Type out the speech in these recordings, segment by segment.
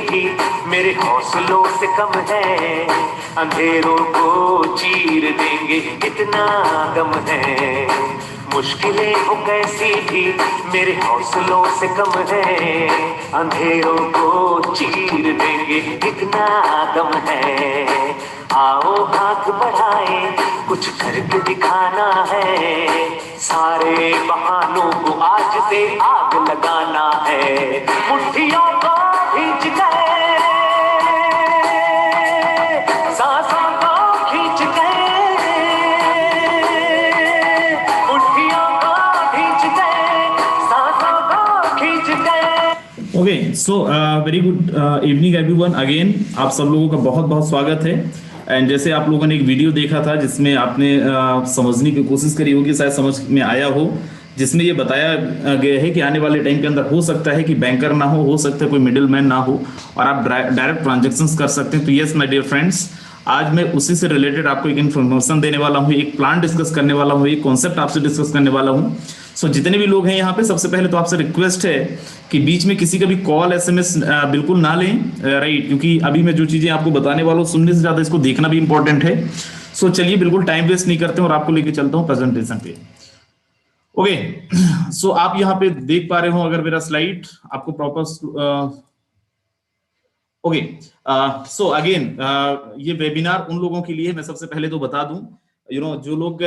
भी मेरे हौसलों से कम है, अंधेरों को चीर देंगे इतना दम है। मुश्किलें हो कैसी भी मेरे हौसलों से कम है, अंधेरों को चीर देंगे इतना दम है। आओ हाथ बढ़ाएं, कुछ करके दिखाना है, सारे बहानों को आज से आग लगाना है। मुट्ठियों को खींच के, सांसों को खींच के, मुट्ठियों को खींच के, सांसों को खींच के। Okay, so very good evening everyone. Again आप सब लोगों का बहुत बहुत स्वागत है। एंड जैसे आप लोगों ने एक वीडियो देखा था जिसमें आपने समझने की कोशिश करी होगी, शायद समझ में आया हो, जिसमें ये बताया गया है कि आने वाले टाइम के अंदर हो सकता है कि बैंकर ना हो सकता है कोई मिडिल मैन ना हो, और आप डायरेक्ट ट्रांजेक्शन्स कर सकते हैं। तो यस माय डियर फ्रेंड्स, आज मैं उसी से रिलेटेड आपको एक इन्फॉर्मेशन देने वाला हूँ, एक प्लान डिस्कस करने वाला हूँ, एक कॉन्सेप्ट आपसे डिस्कस करने वाला हूँ। सो जितने भी लोग हैं यहाँ पे, सबसे पहले तो आपसे रिक्वेस्ट है कि बीच में किसी का भी कॉल एसएमएस बिल्कुल ना लें, राइट, क्योंकि अभी मैं जो चीजें आपको बताने वाला हूँ सुनने से ज्यादा इसको देखना भी इंपॉर्टेंट है। सो चलिए बिल्कुल टाइम वेस्ट नहीं करते और आपको लेके चलता हूँ प्रेजेंटेशन पे। ओके, सो आप यहाँ पे देख पा रहे हो अगर मेरा स्लाइड आपको प्रॉपर। ओके, सो अगेन ये वेबिनार उन लोगों के लिए मैं सबसे पहले तो बता दूं, जो लोग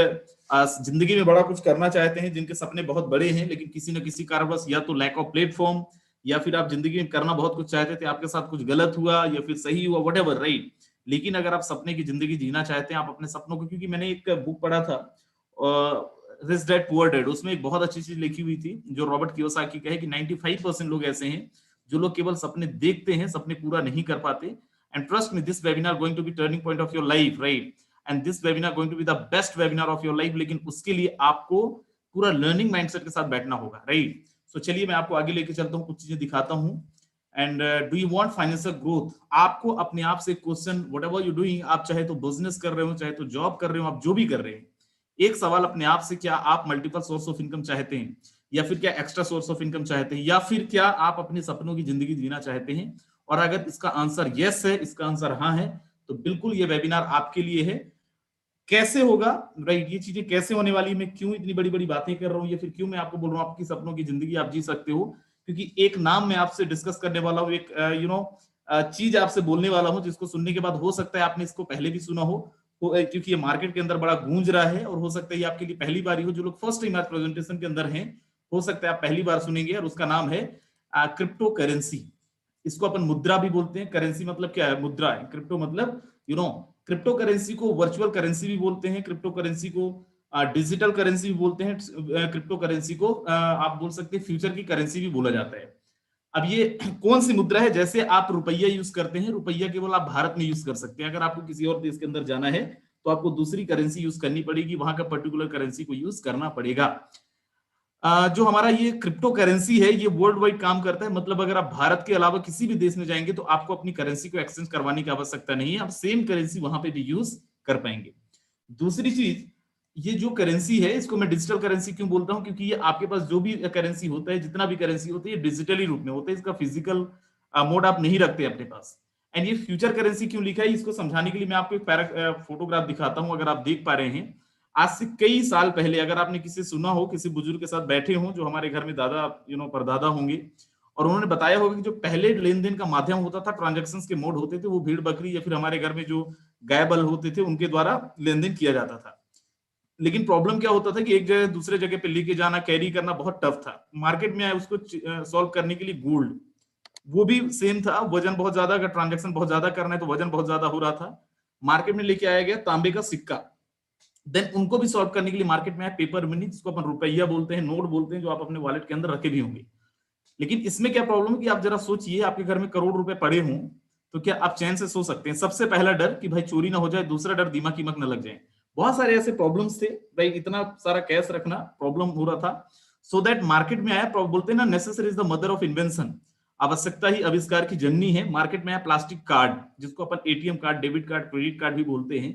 जिंदगी में बड़ा कुछ करना चाहते हैं, जिनके सपने बहुत बड़े हैं, लेकिन किसी न किसी कारणवश, या तो लैक ऑफ प्लेटफॉर्म, या फिर आप जिंदगी में करना बहुत कुछ चाहते थे, आपके साथ कुछ गलत हुआ या फिर सही हुआ, व्हाटएवर, राइट। लेकिन अगर आप सपने की जिंदगी जीना चाहते हैं, आप अपने सपनों को, क्योंकि मैंने एक बुक पढ़ा था रिच डैड पुअर डैड, उसमें एक बहुत अच्छी चीज लिखी हुई थी जो रॉबर्ट कियोसाकी का है कि 95% लोग ऐसे हैं जो लोग केवल सपने देखते हैं, सपने पूरा नहीं कर पाते। And trust me, this webinar going to be turning point of your life, right, and this webinar going to be the best webinar of your life. लेकिन उसके लिए आपको पूरा लर्निंग माइंडसेट के साथ बैठना होगा, राइट। सो चलिए मैं आपको आगे लेके चलता हूँ, कुछ चीजें दिखाता हूँ। And do you want financial growth? आपको अपने आप से क्वेश्चन, व्हाटएवर यू डूइंग, आप चाहे तो बिजनेस कर रहे हो, चाहे तो जॉब कर रहे हो, आप जो भी कर रहे हैं, एक सवाल अपने आप से, क्या आप मल्टीपल सोर्स ऑफ इनकम चाहते हैं, या फिर क्या एक्स्ट्रा सोर्स ऑफ इनकम चाहते हैं, या फिर क्या आप अपने सपनों की जिंदगी जीना चाहते हैं? और अगर इसका आंसर यस है, इसका आंसर हाँ है, तो बिल्कुल ये वेबिनार आपके लिए है। कैसे होगा, राइट, ये चीजें कैसे होने वाली, मैं क्यों इतनी बड़ी बड़ी बातें कर रहा हूँ, या फिर क्यों मैं आपको बोल रहा हूँ आपकी सपनों की जिंदगी आप जी सकते हो, क्योंकि एक नाम मैं आपसे डिस्कस करने वाला हूँ, एक चीज आपसे बोलने वाला हूँ जिसको सुनने के बाद हो सकता है आपने इसको पहले भी सुना हो, क्योंकि ये मार्केट के अंदर बड़ा गूंज रहा है, और हो सकता है ये आपके लिए पहली बार ही हो। जो लोग फर्स्ट टाइम आज प्रेजेंटेशन के अंदर हैं, हो सकता है आप पहली बार सुनेंगे, और उसका नाम है क्रिप्टो करेंसी। इसको अपन मुद्रा भी बोलते हैं, करेंसी मतलब क्या है, मुद्रा है, क्रिप्टो मतलब क्रिप्टो करेंसी को वर्चुअल करेंसी भी बोलते हैं, क्रिप्टो करेंसी को डिजिटल करेंसी भी बोलते हैं, क्रिप्टो करेंसी को आप बोल सकते हैं फ्यूचर की करेंसी भी बोला जाता है। अब ये कौन सी मुद्रा है? जैसे आप रुपया यूज करते हैं, रुपया केवल आप भारत में यूज कर सकते हैं, अगर आपको किसी और देश के अंदर जाना है तो आपको दूसरी करेंसी यूज करनी पड़ेगी, वहां का पर्टिकुलर करेंसी को यूज करना पड़ेगा। जो हमारा ये क्रिप्टो करेंसी है, ये वर्ल्ड वाइड काम करता है, मतलब अगर आप भारत के अलावा किसी भी देश में जाएंगे तो आपको अपनी करेंसी को एक्सचेंज करवाने की आवश्यकता नहीं है, आप सेम करेंसी वहां पे भी यूज कर पाएंगे। दूसरी चीज, ये जो करेंसी है इसको मैं डिजिटल करेंसी क्यों बोलता हूं, क्योंकि ये आपके पास जो भी करेंसी होता है, जितना भी करेंसी होता है, ये डिजिटली रूप में होता है, इसका फिजिकल मोड आप नहीं रखते अपने पास। एंड ये फ्यूचर करेंसी क्यों लिखा है, इसको समझाने के लिए मैं आपको एक फोटोग्राफ दिखाता हूं। अगर आप देख पा रहे हैं, आज से कई साल पहले, अगर आपने किसी सुना हो, किसी बुजुर्ग के साथ बैठे हो जो हमारे घर में दादा परदादा होंगे, और उन्होंने बताया होगा कि जो पहले लेन देन का माध्यम होता था, ट्रांजेक्शन्स के मोड होते थे, वो भेड़ बकरी या फिर हमारे घर में जो गाय बल होते थे उनके द्वारा लेन देन किया जाता था। लेकिन प्रॉब्लम क्या होता था कि एक जगह दूसरे जगह पे लेके जाना, कैरी करना बहुत टफ था। मार्केट में आया उसको सॉल्व करने के लिए गोल्ड, वो भी सेम था, वजन बहुत ज्यादा, अगर ट्रांजेक्शन बहुत ज्यादा करना है तो वजन बहुत ज्यादा हो रहा था। मार्केट में लेके आया गया तांबे का सिक्का। देन उनको भी सॉल्व करने के लिए मार्केट में आया पेपर मनी, जिसको अपन रुपया बोलते हैं, नोट बोलते हैं, जो आप अपने वॉलेट के अंदर रखे भी होंगे। लेकिन इसमें क्या प्रॉब्लम है कि आप जरा सोचिए, आपके घर में करोड़ रुपए पड़े हों तो क्या आप चैन से सो सकते हैं? सबसे पहला डर कि भाई चोरी ना हो जाए, दूसरा डर दिमाग कीमक न लग जाए। बहुत सारे ऐसे प्रॉब्लम्स थे भाई, इतना सारा कैश रखना प्रॉब्लम हो रहा था। सो दैट मार्केट में आया, बोलते हैं ना, necessary is the mother of invention, आवश्यकता ही आविष्कार की जननी है। मार्केट में आया प्लास्टिक कार्ड, जिसको अपन ATM card, debit card, credit card भी बोलते हैं,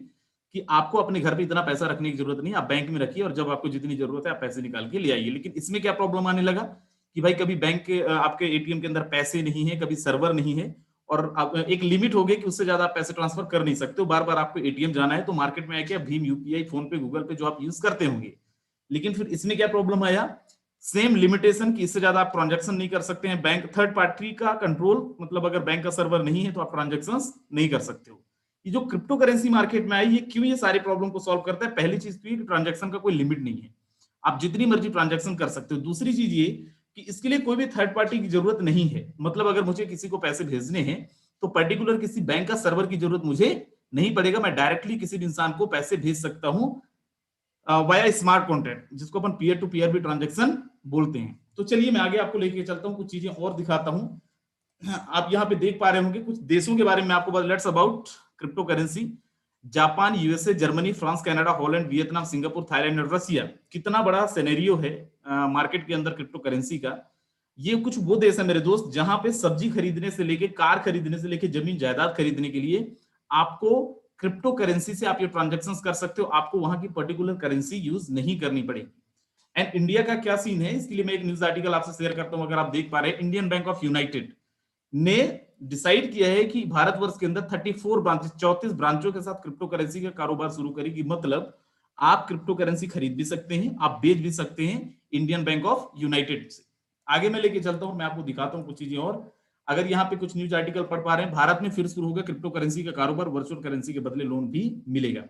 कि आपको अपने घर पे इतना पैसा रखने की जरूरत नहीं, आप बैंक में रखिए और जब आपको जितनी जरूरत है आप पैसे निकाल के ले आइए। लेकिन इसमें क्या प्रॉब्लम आने लगा कि भाई कभी बैंक के आपके एटीएम के अंदर पैसे नहीं है, कभी सर्वर नहीं है, और अब एक लिमिट हो गई कि उससे ज्यादा आप पैसे ट्रांसफर कर नहीं सकते हो। बार बार आपको एटीएम जाना है तो मार्केट में आके भीम, यूपीआई, फोन पे, गूगल पे जो आप यूज करते होंगे। लेकिन फिर इसमें क्या प्रॉब्लम आया, सेम लिमिटेशन कि इससे ज्यादा आप ट्रांजैक्शन नहीं कर सकते हैं। बैंक थर्ड पार्टी का कंट्रोल, मतलब अगर बैंक का सर्वर नहीं है तो आप ट्रांजैक्शन नहीं कर सकते हो। ये जो क्रिप्टो करेंसी मार्केट में आई, ये क्यों ये सारे प्रॉब्लम को सॉल्व करता है? पहली चीज तो ये कि ट्रांजैक्शन का कोई लिमिट नहीं है, आप जितनी मर्जी ट्रांजैक्शन कर सकते हो। दूसरी चीज ये कि इसके लिए कोई भी थर्ड पार्टी की जरूरत नहीं है। मतलब अगर मुझे किसी को पैसे भेजने हैं तो पर्टिकुलर किसी बैंक का सर्वर की जरूरत मुझे नहीं पड़ेगा, मैं डायरेक्टली किसी भी इंसान को पैसे भेज सकता हूं वाया स्मार्ट कॉन्ट्रैक्ट, जिसको अपन पीयर टू पीयर भी ट्रांजैक्शन बोलते हैं। तो चलिए मैं आगे आपको लेके चलता हूं, कुछ चीजें और दिखाता हूं। आप यहाँ पे देख पा रहे होंगे कुछ देशों के बारे में आपको बता। Let's about crypto currency. Japan, USA, Germany, France, Canada, Holland, Vietnam, Singapore, Thailand और रसिया। कितना बड़ा सिनेरियो है मार्केट के अंदर क्रिप्टो करेंसी का। ये कुछ वो देश है मेरे दोस्त जहां पे सब्जी खरीदने से लेके, कार खरीदने से लेके, जमीन जायदाद खरीदने के लिए आपको क्रिप्टो करेंसी से आप ये ट्रांजैक्शंस कर सकते हो। आपको वहां की पर्टिकुलर करेंसी यूज नहीं करनी पड़ेगी। एंड इंडिया का क्या सीन है, इसके लिए मैं एक न्यूज आर्टिकल आपसे शेयर करता हूं। अगर आप देख पा रहे हैं, इंडियन बैंक ऑफ यूनाइटेड ने डिसाइड किया है कि भारतवर्ष के अंदर 34 ब्रांचेस, 34 ब्रांचों के साथ क्रिप्टो करेंसी का कारोबार शुरू करेगी। मतलब आप क्रिप्टो करेंसी खरीद भी सकते हैं, आप बेच भी सकते हैं इंडियन बैंक ऑफ यूनाइटेड से। आगे मैं लेके चलता हूं, मैं आपको दिखाता हूं कुछ चीजें और। अगर यहाँ पे कुछ न्यूज आर्टिकल पढ़ पा रहे हैं, भारत में फिर शुरू होगा क्रिप्टो करेंसी का कारोबार, वर्चुअल करेंसी के बदले लोन भी मिलेगा।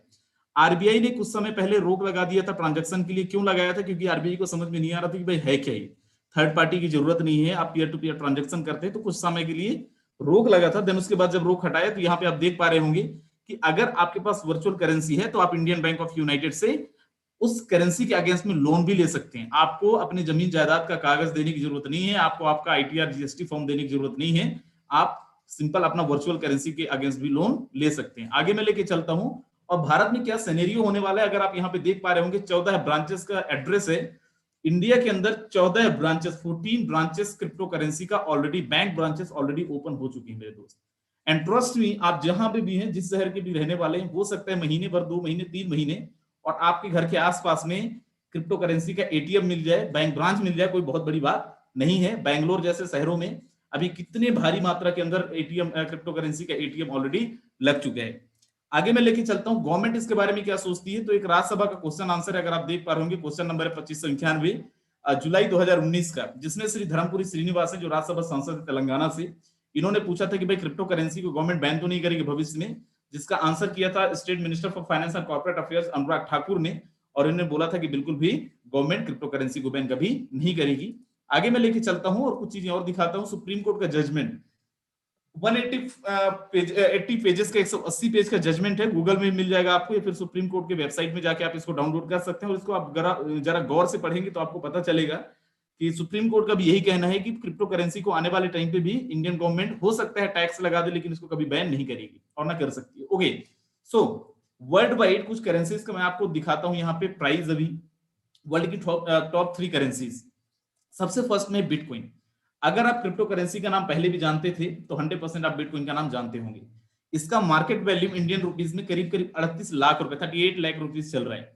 आरबीआई ने कुछ समय पहले रोक लगा दिया था ट्रांजैक्शन के लिए। क्यों लगाया था? क्योंकि आरबीआई को समझ में नहीं आ रहा था कि भाई है क्या ये, थर्ड पार्टी की जरूरत नहीं है, आप पीयर टू पीयर ट्रांजैक्शन करते हैं। तो कुछ समय के लिए रोक लगा था। देन उसके बाद जब रोक हटाया तो यहाँ पे आप देख पा रहे होंगे कि अगर आपके पास वर्चुअल करेंसी है तो आप इंडियन बैंक ऑफ यूनाइटेड से उस करेंसी के अगेंस्ट में लोन भी ले सकते हैं। आपको अपनी जमीन जायदाद का कागज देने की जरूरत नहीं है, आपको आपका आईटीआर जीएसटी फॉर्म देने की जरूरत नहीं है। आप सिंपल अपना वर्चुअल करेंसी के अगेंस्ट भी लोन ले सकते हैं। आगे मैं लेके चलता हूं, और भारत में क्या सिनेरियो होने वाला है अगर आप यहाँ पे देख पा रहे होंगे। 14 ब्रांचेस का एड्रेस है इंडिया के अंदर। 14 ब्रांचेस, 14 ब्रांचेस क्रिप्टो करेंसी का already, bank branches already open हो चुकी है मेरे दोस्त। एंड ट्रस्ट मी, आप जहां पे भी हैं, जिस शहर के भी रहने वाले हैं, हो सकता है महीने भर, 2 महीने, 3 महीने, और आपके घर के आसपास में क्रिप्टो करेंसी का एटीएम मिल जाए, बैंक ब्रांच मिल जाए, कोई बहुत बड़ी बात नहीं है। बैंगलोर जैसे शहरों में अभी कितने भारी मात्रा के अंदर एटीएम, क्रिप्टो करेंसी का एटीएम ऑलरेडी लग चुके हैं। आगे मैं लेके चलता हूं, गवर्नमेंट इसके बारे में क्या सोचती है। तो एक राज्यसभा का क्वेश्चन आंसर है, अगर आप देख पा रहे होंगे, क्वेश्चन नंबर है 2591 जुलाई 2019 का, जिसमें श्री धर्मपुरी श्रीनिवास है, जो राज्यसभा सांसद है तेलंगाना से। इन्होंने पूछा था कि भाई क्रिप्टो करेंसी को गवर्नमेंट बैन तो नहीं करेगी भविष्य में, जिसका आंसर किया था state minister for finance and corporate affairs Anurag Thakur ने। और इन्होंने बोला था कि बिल्कुल भी गवर्नमेंट क्रिप्टो करेंसी को बैन कभी नहीं करेगी। आगे मैं लेके चलता हूं और कुछ चीजें और दिखाता हूं। सुप्रीम कोर्ट का जजमेंट 180 पेजेस का, 180 पेज का जजमेंट है। गूगल में मिल जाएगा आपको, या फिर सुप्रीम कोर्ट के वेबसाइट में जाके आप इसको डाउनलोड कर सकते हैं। और इसको आप जरा गौर से पढ़ेंगे तो आपको पता चलेगा कि सुप्रीम कोर्ट का भी यही कहना है कि क्रिप्टो करेंसी को आने वाले टाइम पे भी इंडियन गवर्नमेंट हो सकता है टैक्स लगा दे, लेकिन इसको कभी बैन नहीं करेगी और ना कर सकती है। ओके, सो वर्ल्ड वाइड कुछ करेंसीज का मैं आपको दिखाता हूं यहाँ पे प्राइस। अभी वर्ल्ड की टॉप 3 करेंसीज। सबसे फर्स्ट में बिटकॉइन। अगर आप क्रिप्टो करेंसी का नाम पहले भी जानते थे तो 100% आप बिटकॉइन का नाम जानते होंगे। इसका मार्केट वैल्यू इंडियन रुपीज में करीब करीब 38 लाख रुपए, 38 लाख रुपीज चल रहा है।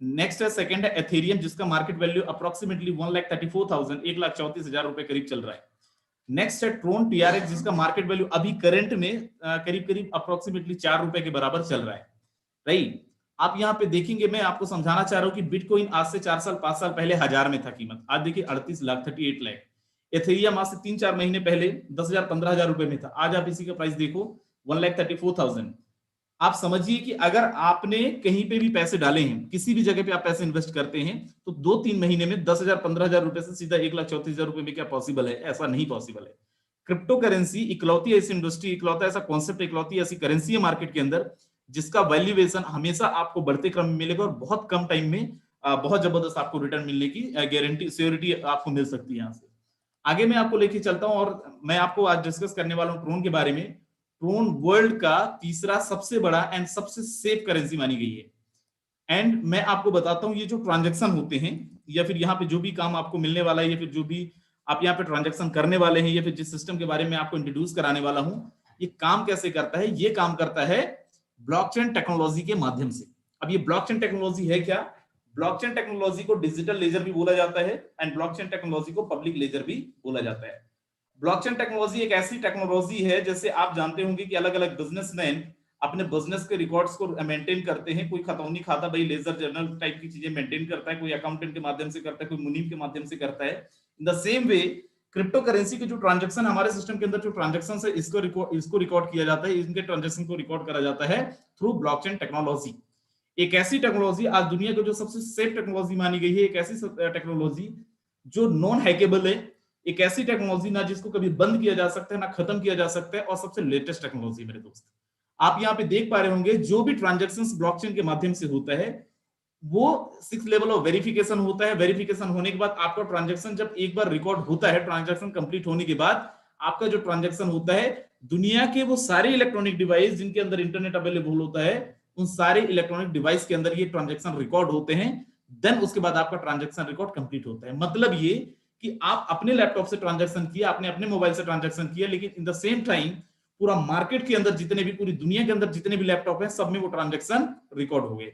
नेक्स्ट है, सेकंड है एथेरियम, जिसका मार्केट वैल्यू अप्रोक्सीमेटली 1,34,000, 1,34,000 रुपए करीब चल रहा है। नेक्स्ट है ट्रोन टीआरएक्स, जिसका मार्केट वैल्यू अभी करंट में करीब करीब अप्रोक्सीमेटली 4 रुपए के बराबर चल रहा है। राइट, आप यहाँ पे देखेंगे, मैं आपको समझाना चाह रहा हूं कि बिटकॉइन आज से 4 साल 5 साल पहले 1000 में था कीमत, आज देखिए 38 लाख, 38 लाख। एथेरियम आज से 3-4 महीने पहले 10,000 15,000 रुपए में था, आज आप इसी का प्राइस देखो 1,34,000। आप समझिए कि अगर आपने कहीं पे भी पैसे डाले हैं, किसी भी जगह पे आप पैसे इन्वेस्ट करते हैं, तो 2-3 महीने में 10,000 15,000 रुपए से सीधा 1,34,000 रुपए में क्या पॉसिबल है? ऐसा नहीं पॉसिबल है। क्रिप्टो करेंसी इकलौती ऐसी इंडस्ट्री, इकलौता ऐसा कॉन्सेप्ट, इकलौती ऐसी करेंसी है मार्केट के अंदर जिसका वैल्यूएशन हमेशा आपको बढ़ते क्रम में मिलेगा, और बहुत कम टाइम में बहुत जबरदस्त आपको रिटर्न मिलने की गारंटी, सिक्योरिटी आपको मिल सकती है यहाँ से। आगे मैं आपको लेके चलता हूं और मैं आपको आज डिस्कस करने वाला हूं ट्रोन के बारे में। ट्रोन वर्ल्ड का तीसरा सबसे बड़ा एंड सबसे सेफ करेंसी मानी गई है। एंड मैं आपको बताता हूं, ये जो ट्रांजैक्शन होते हैं, या फिर यहाँ पे जो भी काम आपको मिलने वाला है, या फिर जो भी आप यहाँ पे ट्रांजैक्शन करने वाले हैं, या फिर जिस सिस्टम के बारे में आपको इंट्रोड्यूस कराने वाला हूं, ये काम कैसे करता है? ये काम करता है ब्लॉकचेन टेक्नोलॉजी के माध्यम से। अब ये ब्लॉकचेन टेक्नोलॉजी है क्या? ब्लॉकचेन टेक्नोलॉजी को डिजिटल लेजर भी बोला जाता है, एंड ब्लॉकचेन टेक्नोलॉजी को पब्लिक लेजर भी बोला जाता है। ब्लॉकचेन टेक्नोलॉजी एक ऐसी टेक्नोलॉजी है, जैसे आप जानते होंगे कि अलग अलग बिजनेसमैन अपने बिजनेस के रिकॉर्ड्स को मेंटेन करते हैं। कोई खतौनी खाता भाई लेजर जर्नल टाइप की चीजें मेंटेन करता है, कोई अकाउंटेंट के माध्यम से करता है, कोई मुनीम के माध्यम से करता है। In the same way crypto currency के जो ट्रांजैक्शन हमारे सिस्टम के अंदर जो ट्रांजैक्शन है, इसको रिकॉर्ड किया जाता है, इनके ट्रांजैक्शन को रिकॉर्ड करा जाता है थ्रू ब्लॉकचेन टेक्नोलॉजी। एक ऐसी टेक्नोलॉजी आज दुनिया की जो सबसे सेफ टेक्नोलॉजी मानी गई है, एक ऐसी टेक्नोलॉजी जो नॉन हैकेबल है, एक ऐसी टेक्नोलॉजी ना जिसको कभी बंद किया जा सकता है ना खत्म किया जा सकता है, और सबसे लेटेस्ट टेक्नोलॉजी मेरे दोस्त। आप यहाँ पे देख पा रहे होंगे जो भी ट्रांजैक्शंस ब्लॉकचेन के माध्यम से होता है वो 6 लेवल ऑफ वेरिफिकेशन होता है। वेरिफिकेशन होने के बाद आपका ट्रांजैक्शन जब एक बार रिकॉर्ड होता है, ट्रांजैक्शन कंप्लीट होने के बाद आपका जो ट्रांजैक्शन होता है, दुनिया के वो सारे इलेक्ट्रॉनिक डिवाइस जिनके अंदर इंटरनेट अवेलेबल होता है, उन सारे इलेक्ट्रॉनिक डिवाइस के अंदर ये ट्रांजैक्शन रिकॉर्ड होते हैं। देन उसके बाद आपका ट्रांजैक्शन रिकॉर्ड कंप्लीट होता है। मतलब ये कि आप अपने लैपटॉप से ट्रांजैक्शन किया, आपने अपने मोबाइल से ट्रांजैक्शन किया, लेकिन इन द सेम टाइम पूरा मार्केट के अंदर जितने भी, पूरी दुनिया के अंदर जितने भी लैपटॉप है, सब में वो ट्रांजैक्शन रिकॉर्ड हो गए।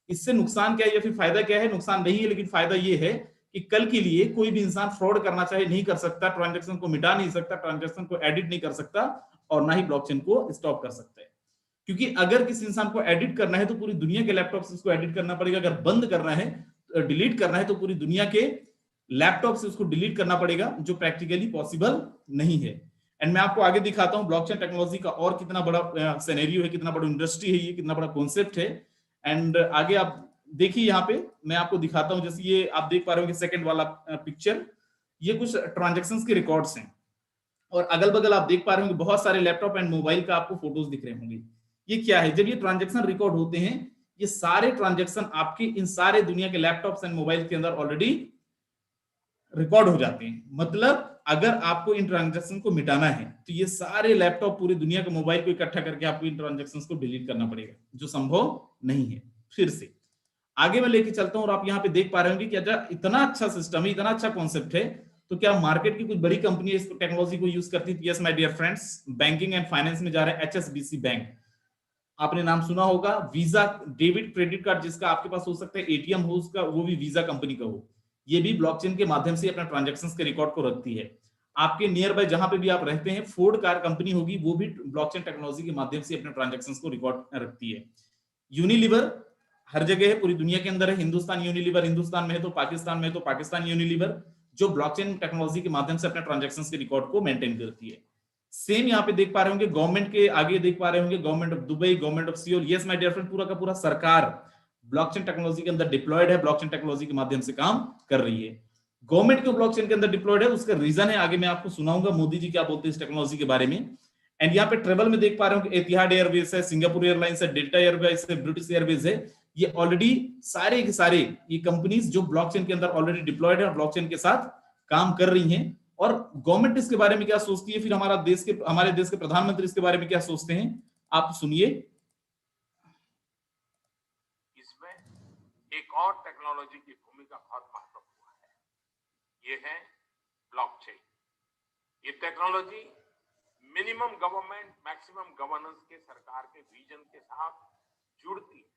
इससे नुकसान क्या है या फिर फायदा क्या है? नुकसान नहीं है, लेकिन फायदा ये है कि कल के लिए कोई भी इंसान फ्रॉड करना चाहे नहीं कर सकता, ट्रांजैक्शन को मिटा नहीं सकता, ट्रांजैक्शन को एडिट नहीं कर सकता, और ना ही ब्लॉकचेन को स्टॉप कर सकता है। क्योंकि अगर किसी इंसान को एडिट करना है तो पूरी दुनिया के लैपटॉप से उसको एडिट करना पड़ेगा, अगर बंद करना है, डिलीट करना है, तो पूरी दुनिया के लैपटॉप से उसको डिलीट करना पड़ेगा, जो प्रैक्टिकली पॉसिबल नहीं है। एंड मैं आपको आगे दिखाता हूं ब्लॉकचेन टेक्नोलॉजी का और कितना बड़ा सिनेरियो है, कितना बड़ा इंडस्ट्री है ये, कितना बड़ा कॉन्सेप्ट है। एंड आगे आप देखिए, यहाँ पे मैं आपको दिखाता हूं, जैसे ये आप देख पा रहे हो सेकंड वाला पिक्चर, ये कुछ ट्रांजैक्शंस के रिकॉर्ड्स हैं, और अगल बगल आप देख पा रहे होंगे बहुत सारे लैपटॉप एंड मोबाइल का आपको फोटोज दिख रहे होंगे। ये क्या है? जब ये ट्रांजैक्शन रिकॉर्ड होते हैं, ये सारे ट्रांजैक्शन आपके इन सारे दुनिया के लैपटॉप्स एंड मोबाइल के अंदर ऑलरेडी रिकॉर्ड हो जाते हैं। मतलब अगर आपको इन ट्रांजैक्शन को मिटाना है तो ये सारे लैपटॉप, पूरी दुनिया के मोबाइल को इकट्ठा करके आपको इन ट्रांजैक्शन को डिलीट करना पड़ेगा, जो संभव नहीं है। फिर से आगे मैं लेके चलता हूं, और आप यहाँ पे देख पा रहे होंगे कि अच्छा इतना अच्छा सिस्टम है, इतना अच्छा कॉन्सेप्ट है, तो क्या मार्केट की कुछ बड़ी कंपनी इस टेक्नोलॉजी को यूज करती है? Yes my dear friends, banking and finance में जा रहे हैं HSBC बैंक, आपने नाम सुना होगा। वीजा डेबिट क्रेडिट कार्ड जिसका आपके पास हो सकता है, एटीएम हो उसका, वो भी वीजा कंपनी का हो, ये भी ब्लॉकचेन के माध्यम से अपना ट्रांजैक्शंस के रिकॉर्ड को रखती है। आपके नियर बाय जहां पे भी आप रहते हैं, फोर्ड कार कंपनी होगी, वो भी ब्लॉकचेन टेक्नोलॉजी के माध्यम से अपने ट्रांजैक्शंस को रिकॉर्ड रखती है। यूनिलीवर हर जगह है, पूरी दुनिया के अंदर है। हिंदुस्तान यूनिलीवर हिंदुस्तान में है, तो पाकिस्तान में है तो पाकिस्तान यूनिलीवर, जो ब्लॉकचेन टेक्नोलॉजी के माध्यम से अपने ट्रांजैक्शंस के रिकॉर्ड को मेंटेन करती है। सेम यहाँ पे देख पा रहे होंगे गवर्नमेंट के आगे, देख पा रहे होंगे government of Dubai, government of Seoul. Yes my dear friend, पूरा का पूरा सरकार ब्लॉकचेन टेक्नोलॉजी के अंदर डिप्लॉयड है, ब्लॉकचेन टेक्नोलॉजी के माध्यम से काम कर रही है। गवर्नमेंट क्यों ब्लॉकचेन के अंदर डिप्लॉयड है, उसका रीजन है, आगे मैं आपको सुनाऊंगा मोदी जी क्या बोलते हैं इस टेक्नोलॉजी के बारे में। एंड यहाँ पे ट्रेवल में देख पा रहे हो कि एतिहाद एयरवेज है, सिंगापुर एयरलाइंस है, डेल्टा एयरवेज है, ब्रिटिश एयरवेज है। ये ऑलरेडी सारे के सारे ये कंपनीज जो ब्लॉकचेन के अंदर ऑलरेडी डिप्लॉयड है और ब्लॉकचेन के साथ काम कर रही हैं। और गवर्नमेंट इसके बारे में क्या सोचती है, फिर हमारे देश के प्रधानमंत्री इसके बारे में क्या सोचते हैं, आप सुनिए। इसमें एक और टेक्नोलॉजी की भूमिका बहुत महत्वपूर्ण है, ये है ब्लॉकचेन। ये technology minimum government maximum governance के सरकार के विजन के साथ जुड़ती है,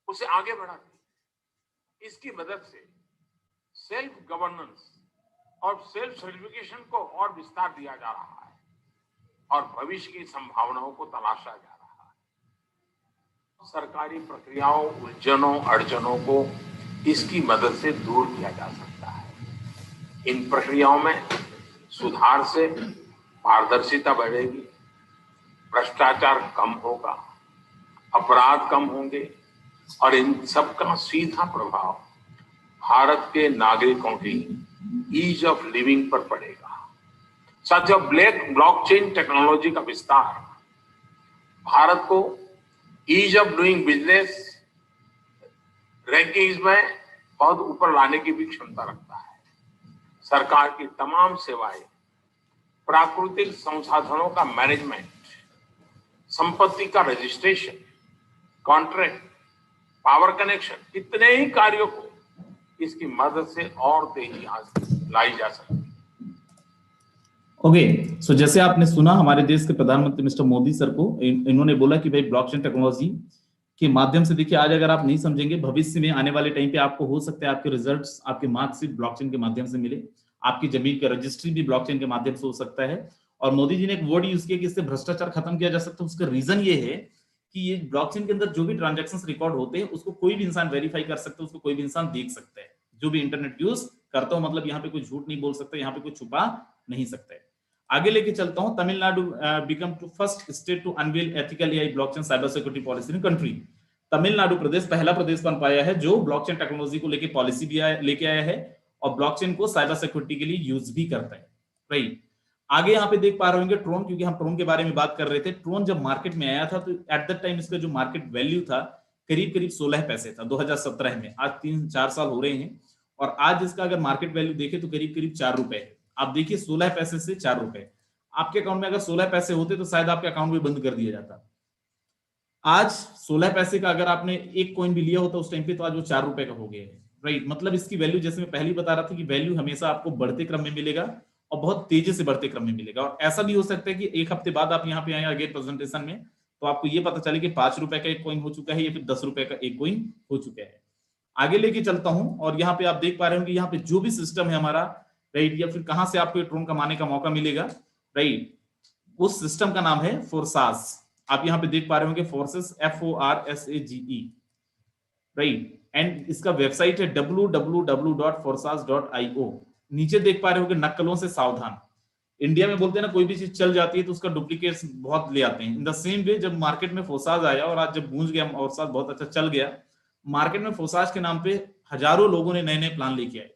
उसे आगे बढ़ाती है। इसकी मदद से सेल्फ गवर्नेंस और सेल्फ सर्टिफिकेशन को और विस्तार दिया जा रहा है और भविष्य की संभावनाओं को तलाशा जा रहा है। सरकारी प्रक्रियाओं, उलझनों, अड़चनों को इसकी मदद से दूर किया जा सकता है। इन प्रक्रियाओं में सुधार से पारदर्शिता बढ़ेगी, भ्रष्टाचार कम होगा, अपराध कम होंगे और इन सबका सीधा प्रभाव भारत के नागरिकों की ईज ऑफ लिविंग पर पड़ेगा। साथियों, ब्लॉकचेन टेक्नोलॉजी का विस्तार भारत को ease of doing business rankings में बहुत ऊपर लाने की भी क्षमता रखता है। सरकार की तमाम सेवाएं, प्राकृतिक संसाधनों का मैनेजमेंट, संपत्ति का रजिस्ट्रेशन, कॉन्ट्रैक्ट, पावर कनेक्शन, इतने ही कार्यों को इसकी मदद से और तेजी लाई जा सकती है। ओके, सो जैसे आपने सुना हमारे देश के प्रधानमंत्री मिस्टर मोदी सर को, इन्होंने बोला कि भाई ब्लॉकचेन टेक्नोलॉजी के माध्यम से, देखिए आज अगर आप नहीं समझेंगे, भविष्य में आने वाले टाइम पे आपको हो सकता है आपके रिजल्ट्स, आपके मार्क्सिट ब्लॉकचेन के माध्यम से मिले। आपकी जमीन का रजिस्ट्री भी ब्लॉकचेन के माध्यम से हो सकता है। और मोदी जी ने एक वर्ड यूज किया कि इससे भ्रष्टाचार खत्म किया जा सकता है। उसका रीजन ये है कि ये ब्लॉकचेन के अंदर जो भी ट्रांजैक्शंस रिकॉर्ड होते हैं उसको कोई भी इंसान वेरीफाई कर सकता है, उसको कोई भी इंसान देख सकता है। जो भी इंटरनेट यूज करता हो, मतलब यहाँ पे कोई झूठ नहीं बोल सकता, यहाँ पे कोई छुपा नहीं सकता है। आगे लेके चलता हूं, Tamil Nadu become to first state to unveil ethical AI blockchain cyber security policy in country. Tamil Nadu प्रदेश पहला प्रदेश बन पाया है जो ब्लॉकचेन टेक्नोलॉजी को लेके पॉलिसी भी लेके आया है और ब्लॉकचेन को साइबर सिक्योरिटी के लिए यूज भी करता है। राइट, आगे यहाँ पे देख पा रहे होंगे ट्रोन, क्योंकि हम ट्रोन के बारे में बात कर रहे थे। ट्रोन जब मार्केट में आया था तो एट द टाइम इसका जो मार्केट वैल्यू था करीब करीब 16 पैसे था 2017 में। आज 3-4 साल हो रहे हैं और आज इसका अगर मार्केट वैल्यू देखे तो करीब करीब 4 रुपए है। आप देखिए 16 पैसे से 4 रुपए, आपके अकाउंट में अगर 16 पैसे होते तो शायद आपके अकाउंट भी बंद कर दिया जाता। आज 16 पैसे का अगर आपने एक कॉइन भी लिया होता उस टाइम पे तो आज वो 4 रुपए का हो गया है। राइट, मतलब इसकी वैल्यू, जैसे मैं पहले ही बता रहा था कि वैल्यू हमेशा आपको बढ़ते क्रम में मिलेगा और बहुत तेजी से बढ़ते क्रम में मिलेगा। और ऐसा भी हो सकता है कि एक हफ्ते बाद आप यहाँ पे आए अगेन प्रेजेंटेशन में तो आपको ये पता चले कि 5 रुपए का एक कॉइन हो चुका है या फिर 10 रुपए का एक कॉइन हो चुका है। आगे लेके चलता हूं और यहाँ पे आप देख पा रहे हो कि यहाँ पे जो भी सिस्टम है हमारा, राइट, या फिर कहां से आपको ट्रोन कमाने का मौका मिलेगा, राइट, उस सिस्टम का नाम है फोर्सास। आप यहाँ पे देख पा रहे होंगे फोर्सेस, FORSAGE, राइट, एंड इसका वेबसाइट है www.forsas.io। नीचे देख पा रहे होंगे नक्कलों से सावधान। इंडिया में बोलते हैं ना कोई भी चीज चल जाती है तो उसका डुप्लीकेट बहुत ले आते हैं। इन द सेम वे जब मार्केट में फोर्सास आया और आज जब गूंज गया फोर्सास बहुत अच्छा चल गया, मार्केट में फोर्सास के नाम पे हजारों लोगों ने नए नए प्लान लेके आए।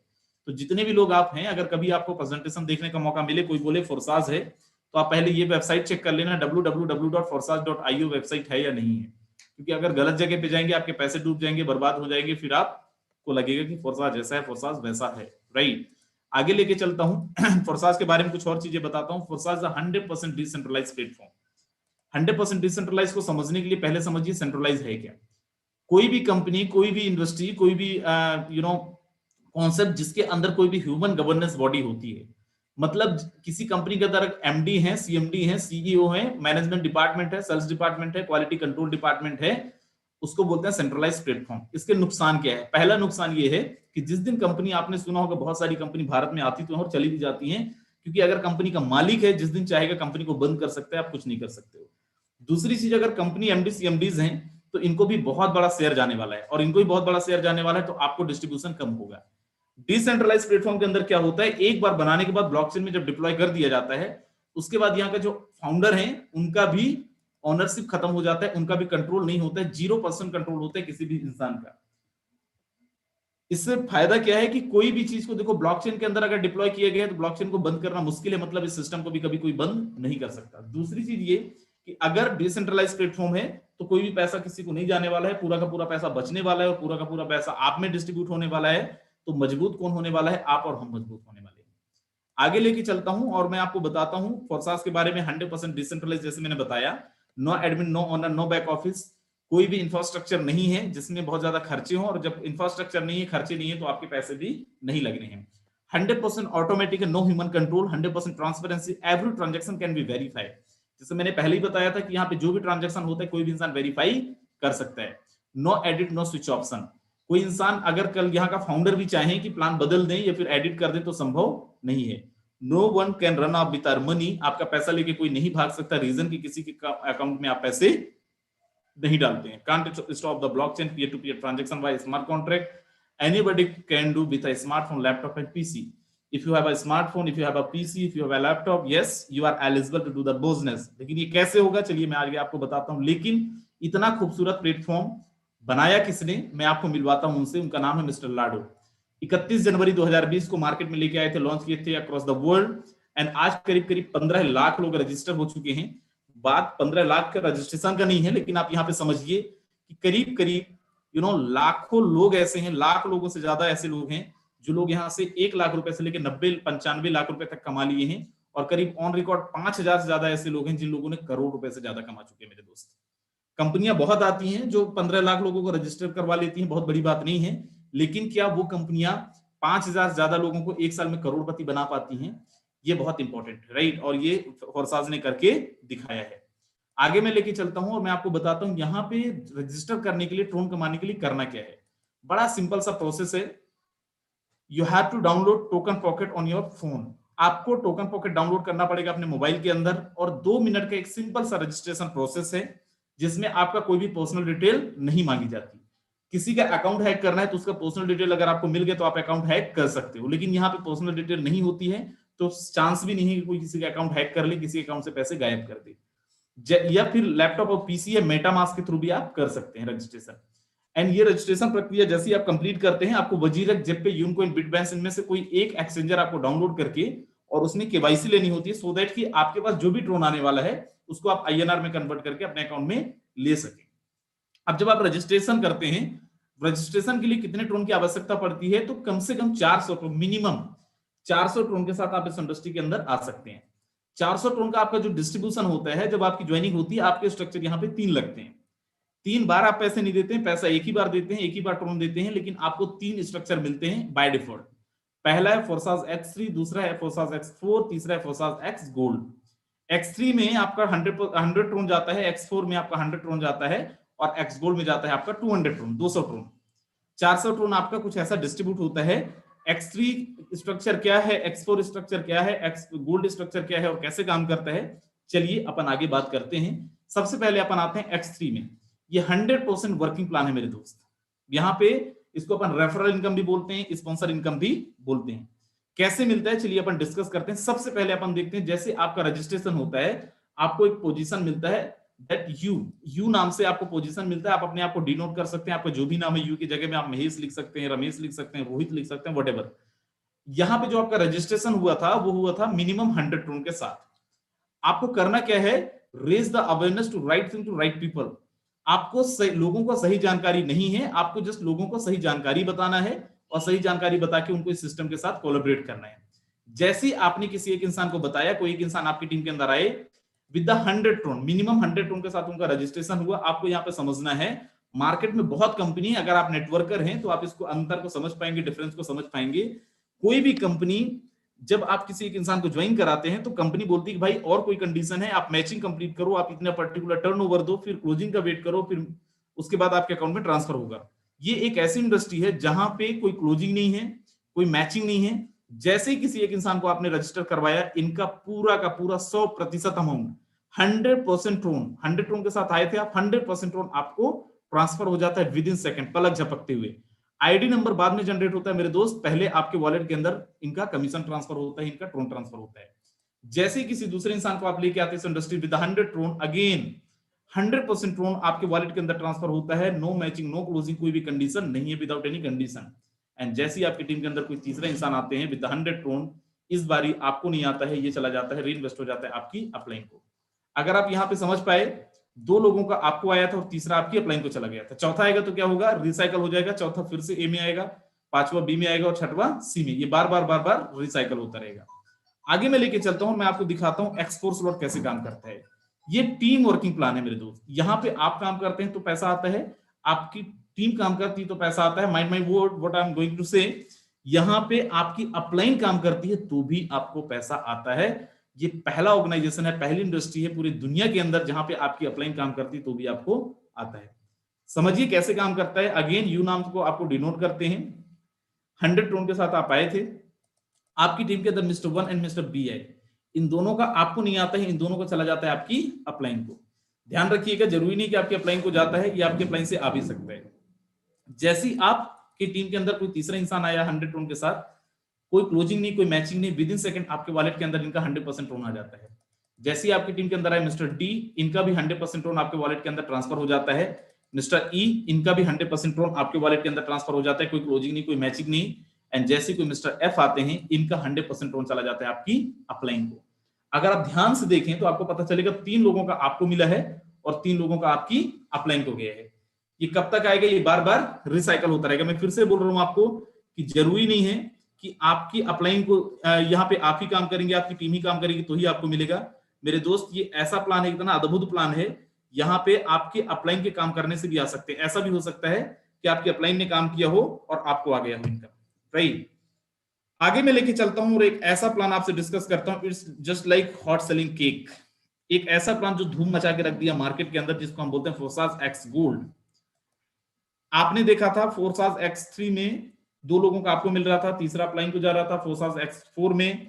तो जितने भी लोग आप हैं, अगर कभी आपको प्रेजेंटेशन देखने का मौका मिले, कोई बोले फोर्सास है, तो आप पहले ये वेबसाइट चेक कर लेना www.forsas.io वेबसाइट है या नहीं है, क्योंकि अगर गलत जगह पे जाएंगे आपके पैसे डूब जाएंगे, बर्बाद हो जाएंगे, फिर आपको लगेगा कि फोर्सास जैसा है फोर्सास वैसा है। राइट, आगे लेके चलता हूं फोर्सास के बारे में कुछ और चीजें बताता हूं। फोर्सास 100% डिसेंट्रलाइज्ड प्लेटफॉर्म। 100% डिसेंट्रलाइज को समझने के लिए पहले समझिए सेंट्रलाइज है क्या। कोई भी कंपनी, कोई भी इंडस्ट्री, कोई भी कॉन्सेप्ट जिसके अंदर कोई भी ह्यूमन गवर्नेंस बॉडी होती है, मतलब किसी कंपनी के अंदर एमडी है, सीएमडी है, सीईओ है, मैनेजमेंट डिपार्टमेंट है, सेल्स डिपार्टमेंट है, क्वालिटी कंट्रोल डिपार्टमेंट है, उसको बोलते हैं सेंट्रलाइज्ड प्लेटफॉर्म। इसके नुकसान क्या है? पहला नुकसान ये है कि जिस दिन कंपनी, आपने सुना होगा बहुत सारी कंपनी भारत में आती तो और चली भी जाती हैं, क्योंकि अगर कंपनी का मालिक है जिस दिन चाहेगा कंपनी को बंद कर सकता है, आप कुछ नहीं कर सकते हो। दूसरी चीज, अगर कंपनी एमडी सीएमडीज हैं तो इनको भी बहुत बड़ा शेयर जाने वाला है, और इनको भी बहुत बड़ा शेयर जाने वाला है तो आपको डिस्ट्रीब्यूशन कम होगा। डिसेंट्रलाइज प्लेटफॉर्म के अंदर क्या होता है, एक बार बनाने के बाद ब्लॉकचेन में जब डिप्लॉय कर दिया जाता है, उसके बाद यहाँ का जो फाउंडर है उनका भी ऑनरशिप खत्म हो जाता है, उनका भी कंट्रोल नहीं होता है, 0% कंट्रोल होता है किसी भी इंसान का। इससे फायदा क्या है कि कोई भी चीज को देखो ब्लॉकचेन के अंदर अगर डिप्लॉय किया गया है तो ब्लॉकचेन को बंद करना मुश्किल है, मतलब इस सिस्टम को भी कभी कोई बंद नहीं कर सकता। दूसरी चीज ये कि अगर डिसेंट्रलाइज प्लेटफॉर्म है तो कोई भी पैसा किसी को नहीं जाने वाला है, पूरा का पूरा पैसा बचने वाला है और पूरा का पूरा पैसा आप में डिस्ट्रीब्यूट होने वाला है। तो मजबूत कौन होने वाला है? आप और हम मजबूत होने वाले हैं। आगे लेके चलता हूं और मैं आपको बताता हूं फोर्सास के बारे में। 100% डिसेंट्रलाइज, जैसे मैंने बताया, no admin, no owner, no back office, कोई भी इंफ्रास्ट्रक्चर नहीं है जिसमें बहुत ज्यादा खर्चे हो, और जब इंफ्रास्ट्रक्चर नहीं है, खर्चे नहीं है, तो आपके पैसे भी नहीं लगने हैं। 100% automatic, no human control, 100% transparency, every transaction can be verified. जैसे मैंने पहले ही बताया था कि यहाँ पे जो भी ट्रांजैक्शन होता है कोई भी इंसान वेरीफाई कर सकता है। No edit, no switch option, कोई इंसान अगर कल यहाँ का फाउंडर भी चाहे कि प्लान बदल दें या फिर एडिट कर दें तो संभव नहीं है। No one can run off with our money, आपका पैसा लेके कोई नहीं भाग सकता, रीजन कि किसी के अकाउंट में आप पैसे नहीं डालते हैं। Can't stop the blockchain peer to peer transaction by smart contract, anybody can do with a smartphone, laptop and PC. If you have a smartphone, if you have a PC, if you have a laptop, yes, you are eligible to do the business। लेकिन ये कैसे होगा, चलिए मैं आगे आपको बताता हूं। लेकिन इतना खूबसूरत प्लेटफॉर्म बनाया किसने, मैं आपको मिलवाता हूं उनसे। उनका नाम है मिस्टर लाडो। 31 जनवरी 2020 को मार्केट में लेके आए थे, लॉन्च किए थे अक्रॉस द वर्ल्ड, एंड आज करीब करीब 15 लाख लोग रजिस्टर हो चुके हैं। बात 15 लाख का रजिस्ट्रेशन का नहीं है, लेकिन आप यहाँ पे समझिए कि करीब करीब लाखों लोग ऐसे हैं, लाख लोगों से ज्यादा ऐसे लोग हैं जो लोग यहाँ से 1 लाख रुपए से लेकर 90-95 लाख रुपए तक कमा लिए हैं, और करीब ऑन रिकॉर्ड 5000 से ज्यादा ऐसे लोग हैं जिन लोगों ने करोड़ रुपए से ज्यादा कमा चुके हैं। मेरे दोस्त, कंपनियां बहुत आती हैं जो 15 लाख लोगों को रजिस्टर करवा लेती हैं, बहुत बड़ी बात नहीं है, लेकिन क्या वो कंपनियां 5000 से ज्यादा लोगों को एक साल में करोड़पति बना पाती हैं? ये बहुत इंपॉर्टेंट है, राइट, और ये फोर्सास ने करके दिखाया है। आगे मैं लेके चलता हूं और मैं आपको बताता हूं यहाँ पे रजिस्टर करने के लिए, ट्रोन कमाने के लिए करना क्या है। बड़ा सिंपल सा प्रोसेस है। You have to download Token Pocket on your phone. आपको टोकन पॉकेट डाउनलोड करना पड़ेगा अपने मोबाइल के अंदर, और 2 मिनट का एक सिंपल सा रजिस्ट्रेशन प्रोसेस है जिसमें आपका कोई भी पर्सनल डिटेल नहीं मांगी जाती। किसी का अकाउंट हैक करना है तो उसका पर्सनल डिटेल अगर आपको मिल गया तो आप अकाउंट हैक कर सकते हो, लेकिन यहाँ पे पर्सनल डिटेल नहीं होती है तो चांस भी नहीं है कि कोई किसी का अकाउंट हैक कर ले, किसी अकाउंट से पैसे गायब कर दे। या फिर लैपटॉप और पीसी या मेटामास्क के थ्रू भी आप कर सकते हैं रजिस्ट्रेशन। एंड ये रजिस्ट्रेशन प्रक्रिया जैसे ही आप कंप्लीट करते हैं, आपको वजीरक, जेपे, यूनकॉइन, बिटबैंस, इनमें से कोई एक एक्सचेंजर आपको डाउनलोड करके और उसमें केवाईसी लेनी होती है, सो दैट कि आपके पास जो भी ट्रोन आने वाला है उसको आप आईएनआर में कन्वर्ट करके अपने अकाउंट में ले सके। अब जब आप रजिस्ट्रेशन करते हैं, रजिस्ट्रेशन के लिए कितने ट्रोन की आवश्यकता पड़ती है, तो कम से कम 400 ट्रोन, मिनिमम 400 ट्रोन के साथ आप इस इंडस्ट्री के अंदर आ सकते हैं। 400 ट्रोन का आपका जो डिस्ट्रीब्यूशन होता है, जब आपकी ज्वाइनिंग होती है, आपके स्ट्रक्चर यहाँ पे 3 लगते हैं। 3 बार आप पैसे नहीं देते हैं, पैसा एक ही बार देते हैं, एक ही बार ट्रोन देते हैं, लेकिन आपको 3 स्ट्रक्चर मिलते हैं बाय डिफॉल्ट। पहला है फोर्साज X3, दूसरा है फोर्साज X4, तीसरा है फोर्साज X गोल्ड। X3 में आपका 100 ट्रोन जाता है, X4 में आपका 100 ट्रोन जाता है, और X गोल्ड में जाता है आपका 200 ट्रोन, 200 ट्रोन। 400 ट्रोन आपका कुछ ऐसा डिस्ट्रीब्यूट होता है। X3 स्ट्रक्चर क्या है, X4 स्ट्रक्चर क्या है, X गोल्ड स्ट्रक्चर क्या है और कैसे काम करता है, चलिए अपन आगे बात करते हैं। सबसे पहले अपन आते हैं X3 में। ये 100% वर्किंग प्लान है मेरे दोस्त। यहाँ पे इसको अपन रेफरल इनकम भी बोलते हैं, स्पॉन्सर इनकम भी बोलते हैं। कैसे मिलता है चलिए अपन डिस्कस करते हैं। सबसे पहले अपन देखते हैं, जैसे आपका रजिस्ट्रेशन होता है, आपको एक पोजीशन मिलता है, दैट यू नाम से आपको पोजीशन मिलता है। आप अपने आप को डिनोट कर सकते हैं, आपका जो भी नाम है, यू की जगह में आप महेश लिख सकते हैं, रमेश लिख सकते हैं, रोहित लिख सकते हैं, व्हाटएवर। यहाँ पे जो आपका रजिस्ट्रेशन हुआ था वो हुआ था मिनिमम 100 ट्रोन के साथ। आपको करना क्या है, raise the awareness to right thing to right people. आपको लोगों को सही जानकारी नहीं है, आपको जस्ट लोगों को सही जानकारी बताना है और सही जानकारी बता के उनको इस सिस्टम के साथ कोलैबोरेट करना है। जैसे ही आपने किसी एक इंसान को बताया, कोई एक इंसान आपकी टीम के अंदर आए with the 100 Tron, minimum 100 Tron के साथ उनका रजिस्ट्रेशन हुआ। आपको यहाँ पे समझना है, मार्केट में बहुत कंपनी, अगर आप नेटवर्कर हैं तो आप इसको अंतर को समझ पाएंगे, डिफरेंस को समझ पाएंगे। कोई भी कंपनी जब आप किसी एक इंसान को ज्वाइन कराते हैं तो कंपनी बोलती है कि भाई और कोई कंडीशन है, आप मैचिंग कंप्लीट करो, आप इतना पर्टिकुलर टर्नओवर दो, फिर क्लोजिंग का वेट करो, फिर उसके बाद आपके अकाउंट में ट्रांसफर होगा। ये एक ऐसी इंडस्ट्री है जहां पे कोई क्लोजिंग नहीं है, कोई मैचिंग नहीं है। जैसे ही किसी एक इंसान को आपने रजिस्टर करवाया, इनका पूरा का पूरा 100% अमाउंट 100% ट्रोन, 100 ट्रोन के साथ आए थे आप, 100% ट्रोन आपको ट्रांसफर हो जाता है विद इन सेकंड, पलक झपकते हुए। आईडी नंबर बाद में जनरेट होता है मेरे दोस्त, पहले आपके वॉलेट के अंदर इनका कमीशन ट्रांसफर होता है, इनका ट्रोन ट्रांसफर होता है। जैसे किसी दूसरे इंसान को आप लेके आते हैं industry with 100 Tron, again 100% Tron आपके वॉलेट के अंदर ट्रांसफर होता है। नो मैचिंग, नो क्लोजिंग, कोई भी कंडीशन नहीं है, विदाउट एनी कंडीशन। एंड जैसे ही आपकी टीम के अंदर कोई तीसरा इंसान आते हैं विद 100 ट्रोन, इस बारी आपको नहीं आता है, ये चला जाता है, रीइन्वेस्ट हो जाता है आपकी अपलाइन को। अगर आप यहाँ पे समझ पाए, 2 लोगों का आपको आया था और तीसरा आपकी अपलाइन को चला गया था। चौथा आएगा तो क्या होगा, रिसाइकल हो जाएगा, चौथा फिर से ए में आएगा, 5वां बी में आएगा और 6वां सी में। ये बार बार रिसाइकल होता रहेगा। आगे मैं लेके चलता हूं, मैं आपको दिखाता हूं एक्स4 स्लॉट कैसे काम करता है। ये टीम वर्किंग प्लान है मेरे दोस्त। यहाँ पे आप काम करते हैं तो पैसा आता है, आपकी टीम काम करती है तो पैसा आता है। Mind my word, what I am going to say, यहाँ पे आपकी अपलाइन काम करती है तो भी आपको पैसा आता है। ये पहला ऑर्गेनाइजेशन है, पहली इंडस्ट्री है पूरी दुनिया के अंदर जहां पे आपकी अपलाइन काम करती है तो भी आपको आता है। समझिए कैसे काम करता है। अगेन यू नाम को आपको डिनोट करते हैं, 100 ट्रोन के साथ आप आए थे, आपकी टीम के अंदर मिस्टर 1 एंड मिस्टर बी है। इन दोनों का आपको नहीं आता है, इन दोनों को चला जाता है आपकी अपलाइन को। ध्यान रखिएगा, जरूरी नहीं कि आपकी अपलाइन को जाता है, ये आपकी अपलाइन से आ भी सकता है। जैसे ही आपकी टीम के अंदर कोई तीसरा इंसान आया 100 ट्रोन के साथ, कोई क्लोजिंग नहीं, कोई मैचिंग नहीं, विद इन सेकंड आपके वॉलेट के अंदर इनका 100% ट्रोन आ जाता है। जैसे ही आपकी टीम के अंदर आए मिस्टर डी, इनका भी 100% ट्रोन आपके वॉलेट के अंदर ट्रांसफर हो जाता है। मिस्टर ई, इनका भी 100% ट्रोन आपके वॉलेट के अंदर ट्रांसफर हो जाता है, कोई क्लोजिंग नहीं, कोई मैचिंग नहीं। एंड जैसे कोई मिस्टर एफ आते हैं, इनका 100% ट्रोन चला जाता है आपकी अपलाइन को। अगर आप ध्यान से देखें तो आपको पता चलेगा 3 लोगों का आपको मिला है और 3 लोगों का आपकी अपलाइन को गया है। ये कब तक आएगा, ये बार बार रिसाइकल होता रहेगा। मैं फिर से बोल रहा हूं आपको कि जरूरी नहीं है कि आपकी अपलाइन को यहाँ पे आप ही काम करेंगे, आपकी टीम ही काम करेगी तो ही आपको मिलेगा। मेरे दोस्त, ये ऐसा प्लान है, इतना अद्भुत प्लान है, यहाँ पे आपके अपलाइन के काम करने से भी आ सकते हैं। ऐसा भी हो सकता है कि आपकी अपलाइन ने काम किया हो और आपको आ गया हो इनका, राइट। आगे मैं लेके चलता हूं और एक ऐसा प्लान आपसे डिस्कस करता हूं, it's just like hot selling cake. एक ऐसा प्लान जो धूम मचा के रख दिया मार्केट के अंदर, जिसको हम बोलते हैं फोर्साज एक्स गोल्ड। आपने देखा था फोर्साज X3 में 2 लोगों का आपको मिल रहा था, तीसरा अपलाइन को जा रहा था। फोर्सास X4 में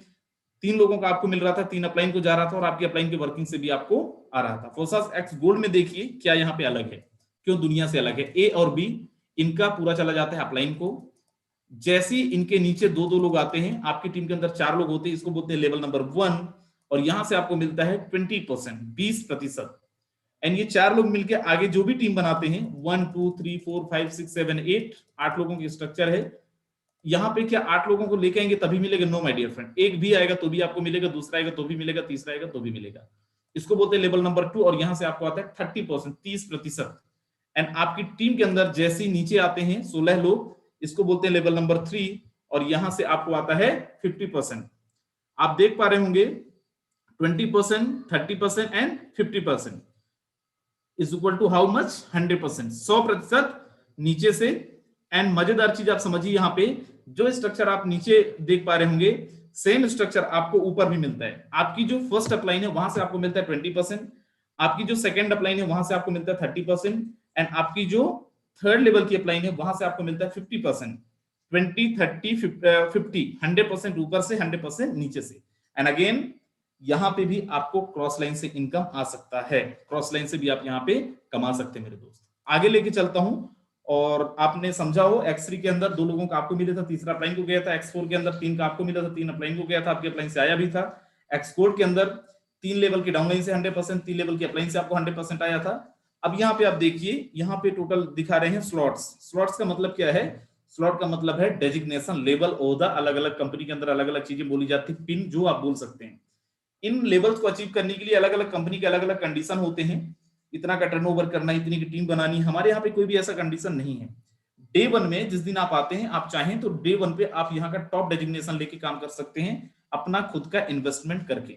3 लोगों का आपको मिल रहा था, 3 अपलाइन को जा रहा था, और आपकी अपलाइन की वर्किंग से भी आपको आ रहा था। फोर्सास X गोल्ड में देखिए क्या यहाँ पे अलग है, क्यों दुनिया से अलग है। ए और बी इनका पूरा चला जाता है अपलाइन को। जैसे इनके नीचे 2-2 लोग आते हैं, आपकी टीम के अंदर 4 लोग होते हैं, इसको बोलते हैं लेवल नंबर 1, और यहां से आपको मिलता है 20%, 20%। एंड ये 4 लोग मिलकर आगे जो भी टीम बनाते हैं, 1 2 3 4 5 6 7 8, 8 लोगों की स्ट्रक्चर है। यहाँ पे क्या 8 लोगों को लेके आएंगे तभी मिलेगा? नो माय डियर फ्रेंड, एक भी आएगा तो भी आपको मिलेगा, दूसरा आएगा तो भी मिलेगा, तीसरा आएगा तो भी मिलेगा। इसको बोलते हैं लेवल नंबर 2, और यहां से आपको आता है 30%, 30%। एंड आपकी टीम के अंदर जैसे ही नीचे आते हैं 16 लोग, इसको बोलते हैं लेवल नंबर 3, और यहां से आपको आता है 50%। आप देख पा रहे होंगे 20%, 30% and 50% is equal to how much? 100%, 100% नीचे से। एंड मजेदार चीज आप समझिए, यहाँ पे जो स्ट्रक्चर आप नीचे देख पा रहे होंगे, सेम स्ट्रक्चर आपको ऊपर भी मिलता है। आपकी जो फर्स्ट अपलाइन है वहां से आपको मिलता है 20%, आपकी जो सेकंड अपलाइन है वहां से आपको मिलता है 30%, एंड आपकी जो थर्ड लेवल की अपलाइन है वहां से आपको मिलता है 50%। 20 30 50, 100% ऊपर से, 100% नीचे से। एंड अगेन यहां पे भी आपको क्रॉस लाइन से इनकम आ सकता है, क्रॉस लाइन से भी आप यहां पे कमा सकते हैं मेरे दोस्त। आगे लेके चलता हूं, और आपने समझा हो X3 के अंदर 2 लोगों का आपको मिला था, तीसरा अपलाइन को गया था। X4 के अंदर 3 का आपको मिला था, 3 अपलाइन को गया था, आपके अपलाइन से आया भी था। X कोड के अंदर 3 लेवल की डाउनलाइन से 100%, 3 लेवल की अपलाइन से आपको 100% आया था। अब यहाँ पे आप देखिए, यहाँ पे टोटल दिखा रहे हैं स्लॉट्स। स्लॉट्स का मतलब क्या है? स्लॉट का मतलब है डेजिग्नेशन, लेवल, ओहदा। अलग अलग कंपनी के अंदर अलग अलग चीजें बोली जाती है, पिन जो आप बोल सकते हैं। इन लेवल्स को अचीव करने के लिए अलग अलग कंपनी के अलग अलग कंडीशन होते हैं। इतना का टर्नओवर करना, इतनी की टीम बनानी। हमारे यहाँ पे कोई भी ऐसा कंडीशन नहीं है। डे 1 में जिस दिन आप आते हैं, आप चाहें तो डे 1 पे आप यहाँ का टॉप डेजिग्नेशन लेके काम कर सकते हैं, अपना खुद का इन्वेस्टमेंट करके।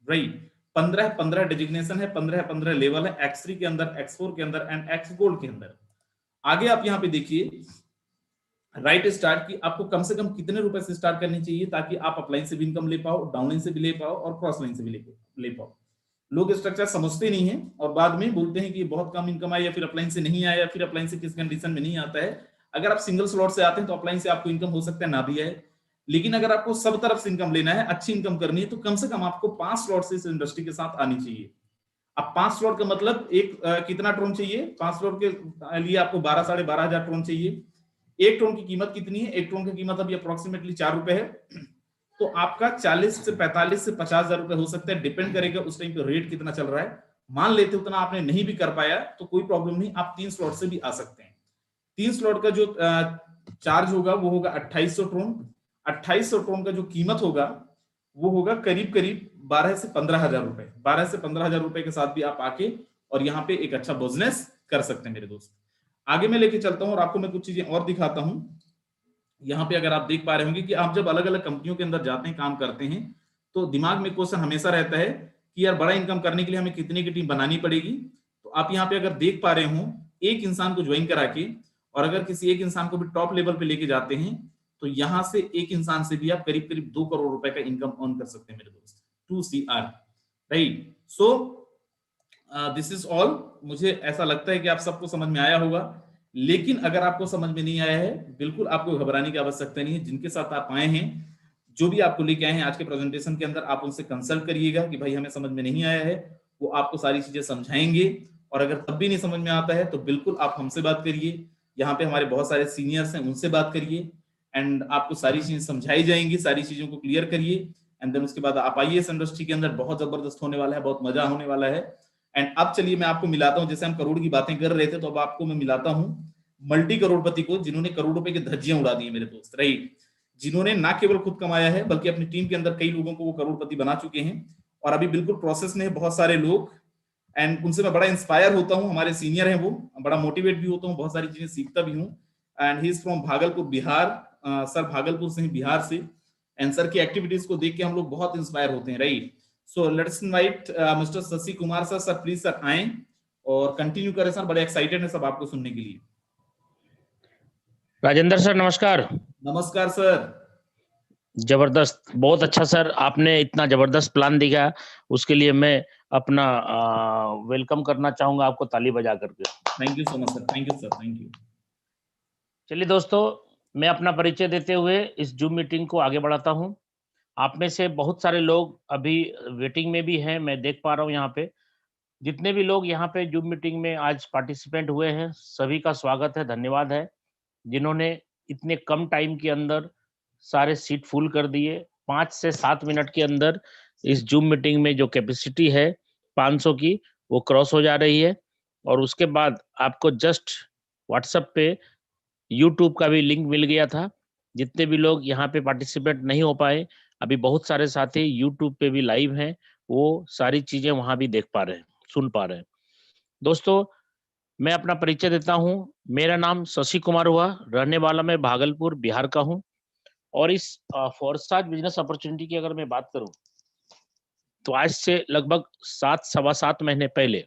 राइट, 15 डेजिग्नेशन है, 15 लेवल है, X3 के अंदर, X4 के अंदर एंड X गोल्ड के अंदर। आगे आप यहाँ पे देखिए राइट स्टार्ट की आपको कम से कम कितने रुपए से स्टार्ट करनी चाहिए, ताकि आप अपलाइन से भी इनकम ले पाओ, डाउनलाइन से भी ले पाओ, और क्रॉस लाइन से भी ले पाओ। लोग स्ट्रक्चर समझते नहीं है और बाद में बोलते हैं कि बहुत कम इनकम आया, या फिर अपलाइन से नहीं आया, या फिर अपलाइन से किस कंडीशन में नहीं आता है। अगर आप सिंगल स्लॉट से आते हैं तो अपलाइन से आपको इनकम हो सकता है ना भी आए, लेकिन अगर आपको सब तरफ से इनकम लेना है, अच्छी इनकम करनी है, तो कम से कम आपको 5 स्लॉट से इस इंडस्ट्री के साथ आनी चाहिए। अब 5 स्लॉट का मतलब एक कितना ट्रोन चाहिए? 5 स्लॉट के लिए आपको 12 साढ़े 12,000 ट्रोन चाहिए। एक ट्रोन की कीमत कितनी है? एक ट्रोन की कीमत अभी अप्रोक्सीमेटली 4 रुपए है, तो आपका 40 से 45 से 50,000 रुपए हो सकता है, डिपेंड करेगा उस टाइम पे रेट कितना चल रहा है। मान लेते उतना आपने नहीं भी कर पाया तो कोई प्रॉब्लम नहीं, आप 3 स्लॉट से भी आ सकते हैं। 3 स्लॉट का जो चार्ज होगा वो होगा 2800 ट्रोन। 2800 ट्रोन का जो कीमत होगा वो होगा करीब करीब 12 से 15,000 रुपए। 12 से 15,000 रुपए के साथ भी आप आके और यहाँ पे एक अच्छा बिजनेस कर सकते हैं मेरे दोस्त। आगे मैं लेके चलता हूँ और आपको मैं कुछ चीजें और दिखाता हूँ। यहाँ पे अगर आप देख पा रहे होंगे कि आप जब अलग अलग कंपनियों के अंदर जाते हैं, काम करते हैं, तो दिमाग में क्वेश्चन हमेशा रहता है कि यार बड़ा इनकम करने के लिए हमें कितने की टीम बनानी पड़ेगी। तो आप यहाँ पे अगर देख पा रहे हो, एक इंसान को ज्वाइन करा के, और अगर किसी एक इंसान को भी टॉप लेवल पे लेके जाते हैं, तो यहाँ से एक इंसान से भी आप करीब करीब 2 करोड़ रुपए का इनकम अर्न कर सकते हैं मेरे दोस्त। 2 CR, right. So this is all. मुझे ऐसा लगता है कि आप सबको समझ में आया होगा, लेकिन अगर आपको समझ में नहीं आया है, बिल्कुल आपको घबराने की आवश्यकता नहीं है। जिनके साथ आप आए हैं, जो भी आपको लेके आए हैं आज के प्रेजेंटेशन के अंदर, आप उनसे कंसल्ट करिएगा कि भाई हमें समझ में नहीं आया है, वो आपको सारी चीजें समझाएंगे। और अगर तब भी नहीं समझ में आता है तो बिल्कुल आप हमसे बात करिए, यहाँ पे हमारे बहुत सारे सीनियर्स हैं, उनसे बात करिए, एंड आपको सारी चीजें समझाई जाएंगी। सारी चीजों को क्लियर करिए, एंड देन उसके बाद आप आइए इस इंडस्ट्री के अंदर। बहुत जबरदस्त होने वाला है, बहुत मजा होने वाला है। एंड अब चलिए मैं आपको मिलाता हूं, जैसे हम करोड़ की बातें कर रहे थे, तो अब आपको मैं मिलाता हूं मल्टी करोड़पति को, जिन्होंने करोड़ रुपए की धज्जियां उड़ा दी है मेरे दोस्त, राइट। जिन्होंने ना केवल खुद कमाया है, बल्कि अपनी टीम के अंदर कई लोगों को वो करोड़पति बना चुके हैं, और अभी बिल्कुल प्रोसेस में है बहुत सारे लोग। एंड उनसे मैं बड़ा इंस्पायर होता हूँ, हमारे सीनियर हैं वो, बड़ा मोटिवेट भी होता हूँ, बहुत सारी चीजें सीखता भी हूँ। And he is from Bhagalpur, Bihar. Sir Bhagalpur से, बिहार से। एंड सर की एक्टिविटीज को देख के हम लोग बहुत इंस्पायर होते हैं, right. So let's invite mister Shashi Kumar sir. Sir please sir आए और कंटिन्यू करें सर, बड़े एक्साइटेड है सब आपको सुनने के लिए। राजेंद्र सर नमस्कार। नमस्कार सर। जबरदस्त, बहुत अच्छा सर, आपने इतना जबरदस्त प्लान दिया, उसके लिए मैं अपना वेलकम करना चाहूंगा आपको ताली बजा करके। Thank you so much sir, thank you sir, thank you. चलिए दोस्तों, मैं अपना परिचय देते हुए इस जूम मीटिंग को आगे बढ़ाता हूं। आप में से बहुत सारे लोग अभी वेटिंग में भी हैं, मैं देख पा रहा हूं यहाँ पे। जितने भी लोग यहाँ पे जूम मीटिंग में आज पार्टिसिपेंट हुए हैं, सभी का स्वागत है, धन्यवाद है। जिन्होंने इतने कम टाइम के अंदर सारे सीट फुल कर दिए। 5 से 7 मिनट के अंदर इस जूम मीटिंग में जो कैपेसिटी है 500 की, वो क्रॉस हो जा रही है। और उसके बाद आपको जस्ट व्हाट्सएप पे यूट्यूब का भी लिंक मिल गया था। जितने भी लोग यहाँ पे पार्टिसिपेट नहीं हो पाए, अभी बहुत सारे साथी यूट्यूब पे भी लाइव हैं, वो सारी चीजें वहां भी देख पा रहे हैं, सुन पा रहे हैं। दोस्तों, मैं अपना परिचय देता हूँ। मेरा नाम शशि कुमार हुआ, रहने वाला मैं भागलपुर बिहार का हूँ। और इस फोरसाज बिजनेस अपॉर्चुनिटी की अगर मैं बात करूं, तो आज से लगभग 7 सवा 7 महीने पहले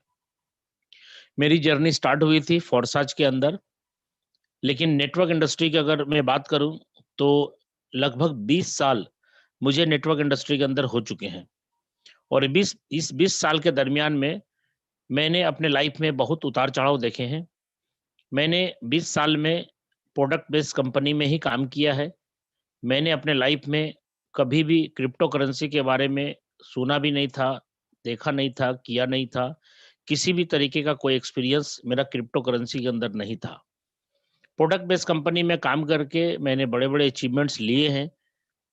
मेरी जर्नी स्टार्ट हुई थी फोरसाज के अंदर। लेकिन नेटवर्क इंडस्ट्री की अगर मैं बात करूं, तो लगभग 20 साल मुझे नेटवर्क इंडस्ट्री के अंदर हो चुके हैं। और इस 20 साल के दरमियान में मैंने अपने लाइफ में बहुत उतार चढ़ाव देखे हैं। मैंने 20 साल में प्रोडक्ट बेस्ड कंपनी में ही काम किया है। मैंने अपने लाइफ में कभी भी क्रिप्टो करेंसी के बारे में सुना भी नहीं था, देखा नहीं था, किया नहीं था। किसी भी तरीके का कोई एक्सपीरियंस मेरा क्रिप्टो करेंसी के अंदर नहीं था। प्रोडक्ट बेस्ड कंपनी में काम करके मैंने बड़े बड़े अचीवमेंट्स लिए हैं।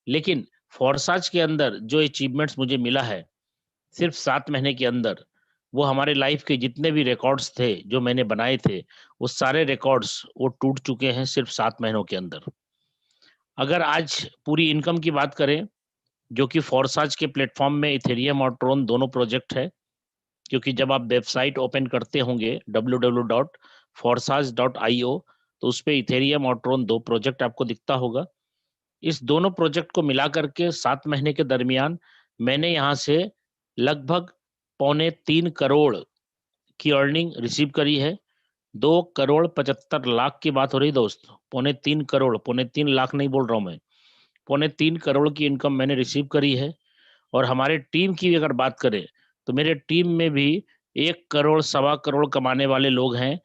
लेकिन फोरसाज के अंदर जो अचीवमेंट्स मुझे मिला है सिर्फ 7 महीने के अंदर, वो हमारे लाइफ के जितने भी रिकॉर्ड्स थे जो मैंने बनाए थे, वो सारे रिकॉर्ड्स वो टूट चुके हैं सिर्फ 7 महीनों के अंदर। अगर आज पूरी इनकम की बात करें, जो कि फोरसाज के प्लेटफॉर्म में इथेरियम और ट्रोन दोनों प्रोजेक्ट है, क्योंकि जब आप वेबसाइट ओपन करते होंगे www.forsage.io, तो उस पे इथेरियम और ट्रोन 2 प्रोजेक्ट आपको दिखता होगा। इस दोनों प्रोजेक्ट को मिला करके 7 महीने के दरमियान मैंने यहाँ से लगभग 2.25 करोड़ की अर्निंग रिसीव करी है। 2,75,00,000 की बात हो रही दोस्त, 2.25 करोड़, 2.25 लाख नहीं बोल रहा हूँ मैं, 2.25 करोड़ की इनकम मैंने रिसीव करी है। और हमारे टीम की अगर बात करें, तो मेरे टीम में भी 1 करोड़, सवा करोड़ कमाने वाले लोग हैं,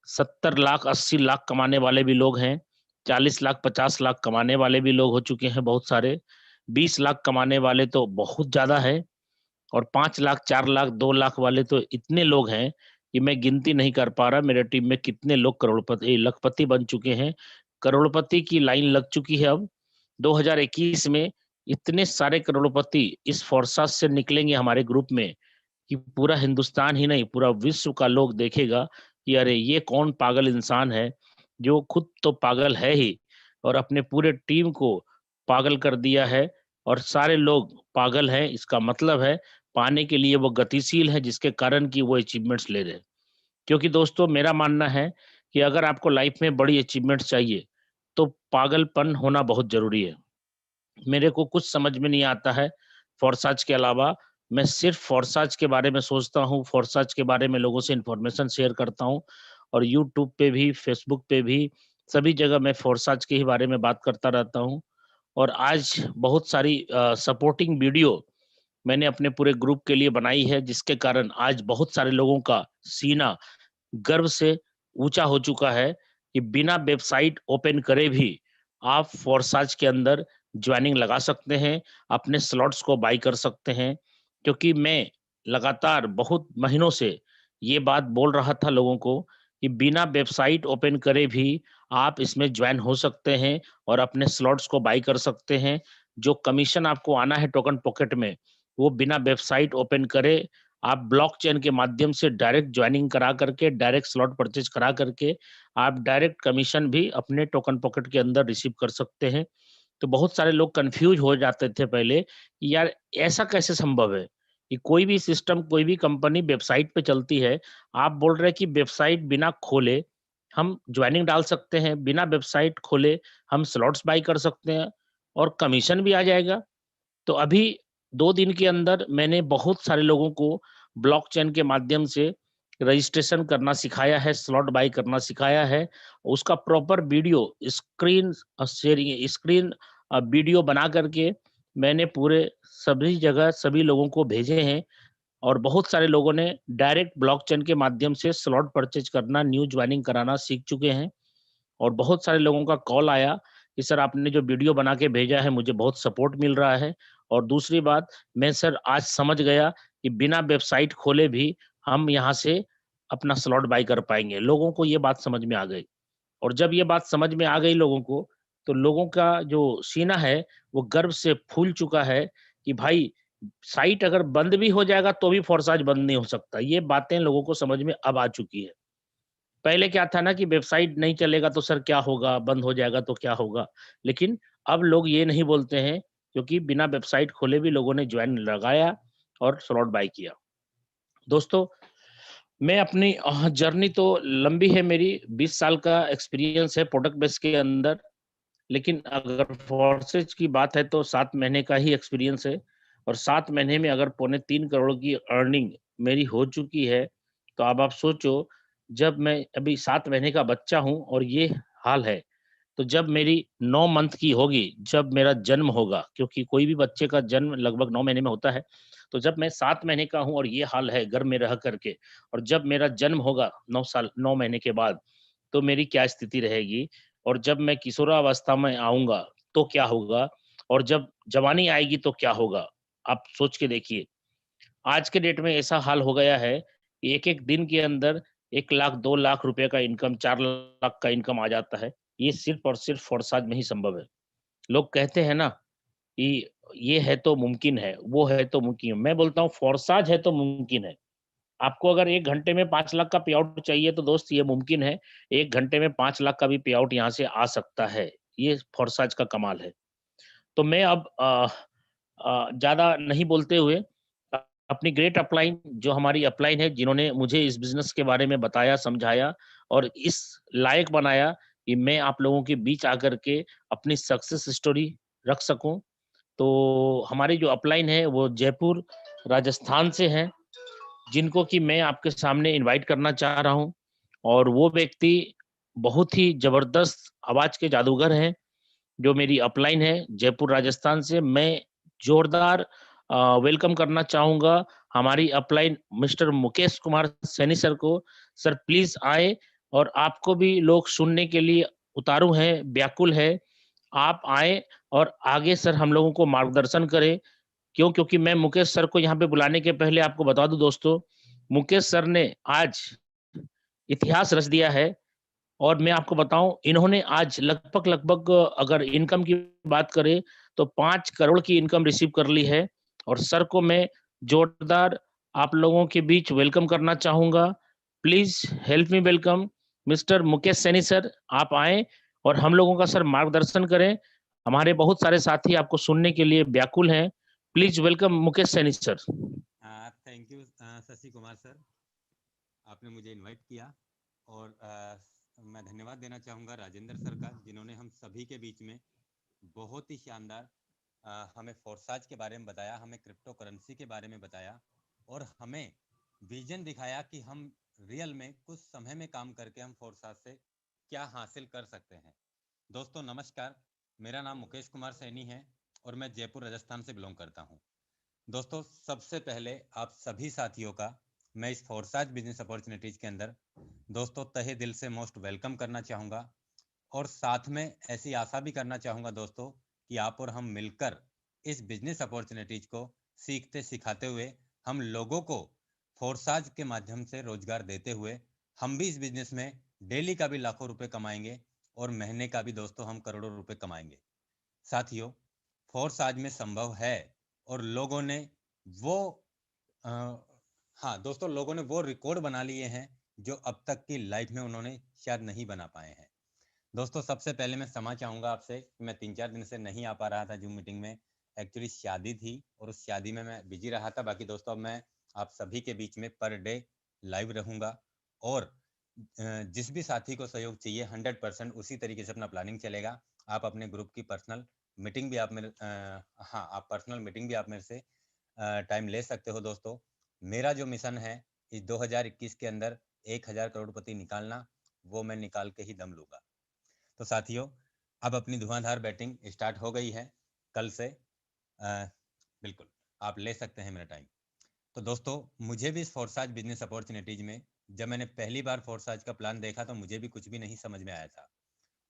70 लाख, 80 लाख कमाने वाले भी लोग हैं, 40 लाख, 50 लाख कमाने वाले भी लोग हो चुके हैं बहुत सारे, 20 लाख कमाने वाले तो बहुत ज्यादा है, और 5 लाख, 4 लाख, 2 लाख वाले तो इतने लोग हैं कि मैं गिनती नहीं कर पा रहा मेरे टीम में कितने लोग करोड़पति, लखपति बन चुके हैं। करोड़पति की लाइन लग चुकी है अब। 2021 में इतने सारे करोड़पति इस फोरसाज से निकलेंगे हमारे ग्रुप में कि पूरा हिंदुस्तान ही नहीं, पूरा विश्व का लोग देखेगा कि अरे ये कौन पागल इंसान है, जो खुद तो पागल है ही और अपने पूरे टीम को पागल कर दिया है। और सारे लोग पागल हैं, इसका मतलब है पाने के लिए वो गतिशील है, जिसके कारण कि वो अचीवमेंट्स ले रहे हैं। क्योंकि दोस्तों, मेरा मानना है कि अगर आपको लाइफ में बड़ी अचीवमेंट्स चाहिए, तो पागलपन होना बहुत जरूरी है। मेरे को कुछ समझ में नहीं आता है फोरसाज के अलावा। मैं सिर्फ फोरसाज के बारे में सोचता हूँ, फोरसाज के बारे में लोगों से इंफॉर्मेशन शेयर करता हूँ, और यूट्यूब पे भी, फेसबुक पे भी, सभी जगह मैं फोरसाज के ही बारे में बात करता रहता हूँ। और आज बहुत सारी सपोर्टिंग वीडियो मैंने अपने पूरे ग्रुप के लिए बनाई है, जिसके कारण आज बहुत सारे लोगों का सीना गर्व से ऊंचा हो चुका है कि बिना वेबसाइट ओपन करे भी आप फोरसाज के अंदर ज्वाइनिंग लगा सकते हैं, अपने स्लॉट्स को बाई कर सकते हैं। क्योंकि मैं लगातार बहुत महीनों से ये बात बोल रहा था लोगों को कि बिना वेबसाइट ओपन करे भी आप इसमें ज्वाइन हो सकते हैं और अपने स्लॉट्स को बाई कर सकते हैं। जो कमीशन आपको आना है टोकन पॉकेट में, वो बिना वेबसाइट ओपन करे आप ब्लॉकचेन के माध्यम से डायरेक्ट ज्वाइनिंग करा करके, डायरेक्ट स्लॉट परचेज करा करके आप डायरेक्ट कमीशन भी अपने टोकन पॉकेट के अंदर रिसीव कर सकते हैं। तो बहुत सारे लोग कंफ्यूज हो जाते थे पहले कि यार ऐसा कैसे संभव है कि कोई भी सिस्टम, कोई भी कंपनी वेबसाइट पे चलती है, आप बोल रहे हैं कि वेबसाइट बिना खोले हम ज्वाइनिंग डाल सकते हैं, बिना वेबसाइट खोले हम स्लॉट्स बाई कर सकते हैं और कमीशन भी आ जाएगा। तो अभी 2 दिन के अंदर मैंने बहुत सारे लोगों को ब्लॉकचेन के माध्यम से रजिस्ट्रेशन करना सिखाया है, स्लॉट बाई करना सिखाया है। उसका proper video screen sharing, screen video बना करके मैंने पूरे सभी जगह सभी लोगों को भेजे हैं। और बहुत सारे लोगों ने डायरेक्ट ब्लॉकचेन के माध्यम से स्लॉट परचेज करना, न्यू ज्वाइनिंग कराना सीख चुके हैं। और बहुत सारे लोगों का कॉल आया कि सर आपने जो वीडियो बना के भेजा है मुझे बहुत सपोर्ट मिल रहा है। और दूसरी बात, मैं सर आज समझ गया कि बिना वेबसाइट खोले भी हम यहाँ से अपना स्लॉट बाय कर पाएँगे। लोगों को ये बात समझ में आ गई। और जब ये बात समझ में आ गई लोगों को, तो लोगों का जो सीना है, वो गर्व से फूल चुका है कि भाई साइट अगर बंद भी हो जाएगा तो भी फोर्साज बंद नहीं हो सकता। ये बातें लोगों को समझ में अब आ चुकी है। पहले क्या था ना कि वेबसाइट नहीं चलेगा तो सर क्या होगा? बंद हो जाएगा तो क्या होगा? लेकिन अब लोग ये नहीं बोलते हैं, क्योंकि बिना वेबसाइट खोले भी लोगों ने जॉइन लगाया और स्लॉट बाय किया। दोस्तों, मैं अपनी जर्नी तो लंबी है मेरी, 20 साल का एक्सपीरियंस है प्रोडक्ट बेस के अंदर। लेकिन अगर फोर्सेज की बात है तो 7 महीने का ही एक्सपीरियंस है। और 7 महीने में अगर पौने 3 करोड़ की अर्निंग मेरी हो चुकी है, तो अब आप सोचो, जब मैं अभी 7 महीने का बच्चा हूँ और ये हाल है, तो जब मेरी 9 मंथ की होगी, जब मेरा जन्म होगा, क्योंकि कोई भी बच्चे का जन्म लगभग 9 महीने में होता है, तो जब मैं 7 महीने का हूँ और ये हाल है घर में रह करके, और जब मेरा जन्म होगा 9 महीने के बाद, तो मेरी क्या स्थिति रहेगी? और जब मैं किशोरावस्था में आऊँगा, तो क्या होगा? और जब जवानी आएगी तो क्या होगा? आप सोच के देखिए। आज के डेट में ऐसा हाल हो गया है कि एक-एक दिन के अंदर 1 लाख, 2 लाख रुपए का इनकम, 4 लाख का इनकम आ जाता है। ये सिर्फ़ और सिर्फ़ फ़ोर्साज में ही संभव है। लोग कहते हैं ना कि ये है तो मुमकिन है, वो है तो मुमकिन है। मैं बोलता हूँ फ़ोर्साज है तो मुमकिन है। आपको अगर 1 घंटे में 5 लाख का पे आउट चाहिए तो दोस्त ये मुमकिन है। 1 घंटे में 5 लाख का भी पे आउट यहाँ से आ सकता है। ये फ़ोर्साज का कमाल है। तो मैं अब ज़्यादा नहीं बोलते हुए अ, अपनी ग्रेट अपलाइन, जो हमारी अपलाइन है, जिन्होंने मुझे इस बिज़नेस के बारे में बताया, समझाया और इस लायक बनाया कि मैं आप लोगों के बीच आकर के अपनी सक्सेस स्टोरी रख सकूँ। तो हमारी जो अपलाइन है वो जयपुर, राजस्थान से हैं, जिनको कि मैं आपके सामने इनवाइट करना चाह रहा हूँ। और वो व्यक्ति बहुत ही ज़बरदस्त आवाज़ के जादूगर हैं। जो मेरी अपलाइन है जयपुर राजस्थान से, मैं जोरदार वेलकम करना चाहूँगा हमारी upline mister Mukesh Kumar Saini sir को। सर प्लीज़ आएँ, और आपको भी लोग सुनने के लिए उतारू हैं, व्याकुल हैं। आप आएँ और आगे सर हम लोगों को मार्गदर्शन करें। क्यों? क्योंकि मैं मुकेश सर को यहाँ पे बुलाने के पहले आपको बता दूँ दोस्तों, मुकेश सर ने आज इतिहास रच दिया है। और मैं आपको बताऊँ, इन्होंने आज लगभग-लगभग अगर इनकम की बात करें तो 5 करोड़ की इनकम रिसीव कर ली है। और सर को मैं जोरदार आप लोगों के बीच वेलकम करना चाहूँगा। Please help me welcome mister Mukesh Saini sir, आप आएँ और हम लोगों का सर मार्गदर्शन करें। हमारे बहुत सारे साथी आपको सुनने के लिए व्याकुल हैं। Please welcome Mukesh Saini sir. Thank you Shashi Kumar sir, आपने मुझे इनवाइट किया। और मैं धन्यवाद देना चाहूँगा राजेंद्र सर का, जिन्होंने हम सभी के बीच में बहुत ही शानदार हमें फोर्साज के बारे में बताया, हमें क्रिप्टो करेंसी के बारे में बताया और हमें विजन दिखाया कि हम रियल में कुछ समय में काम करके हम फोर्साज से क्या हासिल कर सकते हैं। दोस्तों नमस्कार, मेरा नाम मुकेश कुमार सैनी है और मैं जयपुर राजस्थान से बिलोंग करता हूँ। दोस्तों सबसे पहले आप सभी साथियों का मैं इस फोर्साज बिजनेस अपॉर्चुनिटीज के अंदर दोस्तों तहे दिल से मोस्ट वेलकम करना चाहूँगा। और साथ में ऐसी आशा भी करना चाहूँगा दोस्तों कि आप और हम मिलकर इस बिजनेस अपॉर्चुनिटीज को सीखते सिखाते हुए हम लोगों को फोर्साज के माध्यम से रोजगार देते हुए हम भी इस बिजनेस में डेली का भी लाखों रुपए कमाएंगे और महीने का भी दोस्तों हम करोड़ों रुपए कमाएंगे। साथियों, फोर्साज में संभव है और लोगों ने वो हाँ दोस्तों, लोगों ने वो रिकॉर्ड बना लिए हैं जो अब तक की लाइफ में उन्होंने शायद नहीं बना पाए हैं। दोस्तों सबसे पहले मैं क्षमा चाहूँगा आपसे कि मैं 3-4 दिन से नहीं आ पा रहा था जूम मीटिंग में। एक्चुअली शादी थी और उस शादी में मैं बिजी रहा था। बाकी दोस्तों अब मैं आप सभी के बीच में पर डे लाइव रहूँगा और जिस भी साथी को सहयोग चाहिए 100% उसी तरीके से अपना प्लानिंग चलेगा। आप अपने ग्रुप की पर्सनल मीटिंग भी आप मेरे आप पर्सनल मीटिंग भी आप मेरे से टाइम ले सकते हो। दोस्तों मेरा जो मिशन है इस 2021 के अंदर 1000 करोड़पति निकालना, वो मैं निकाल के ही दम लूँगा। तो साथियों अब अपनी धुआंधार बैटिंग स्टार्ट हो गई है। कल से बिल्कुल आप ले सकते हैं मेरा टाइम। तो दोस्तों मुझे भी इस फोर्साज बिजनेस अपॉर्चुनिटीज में जब मैंने पहली बार फोर्साज का प्लान देखा तो मुझे भी कुछ भी नहीं समझ में आया था।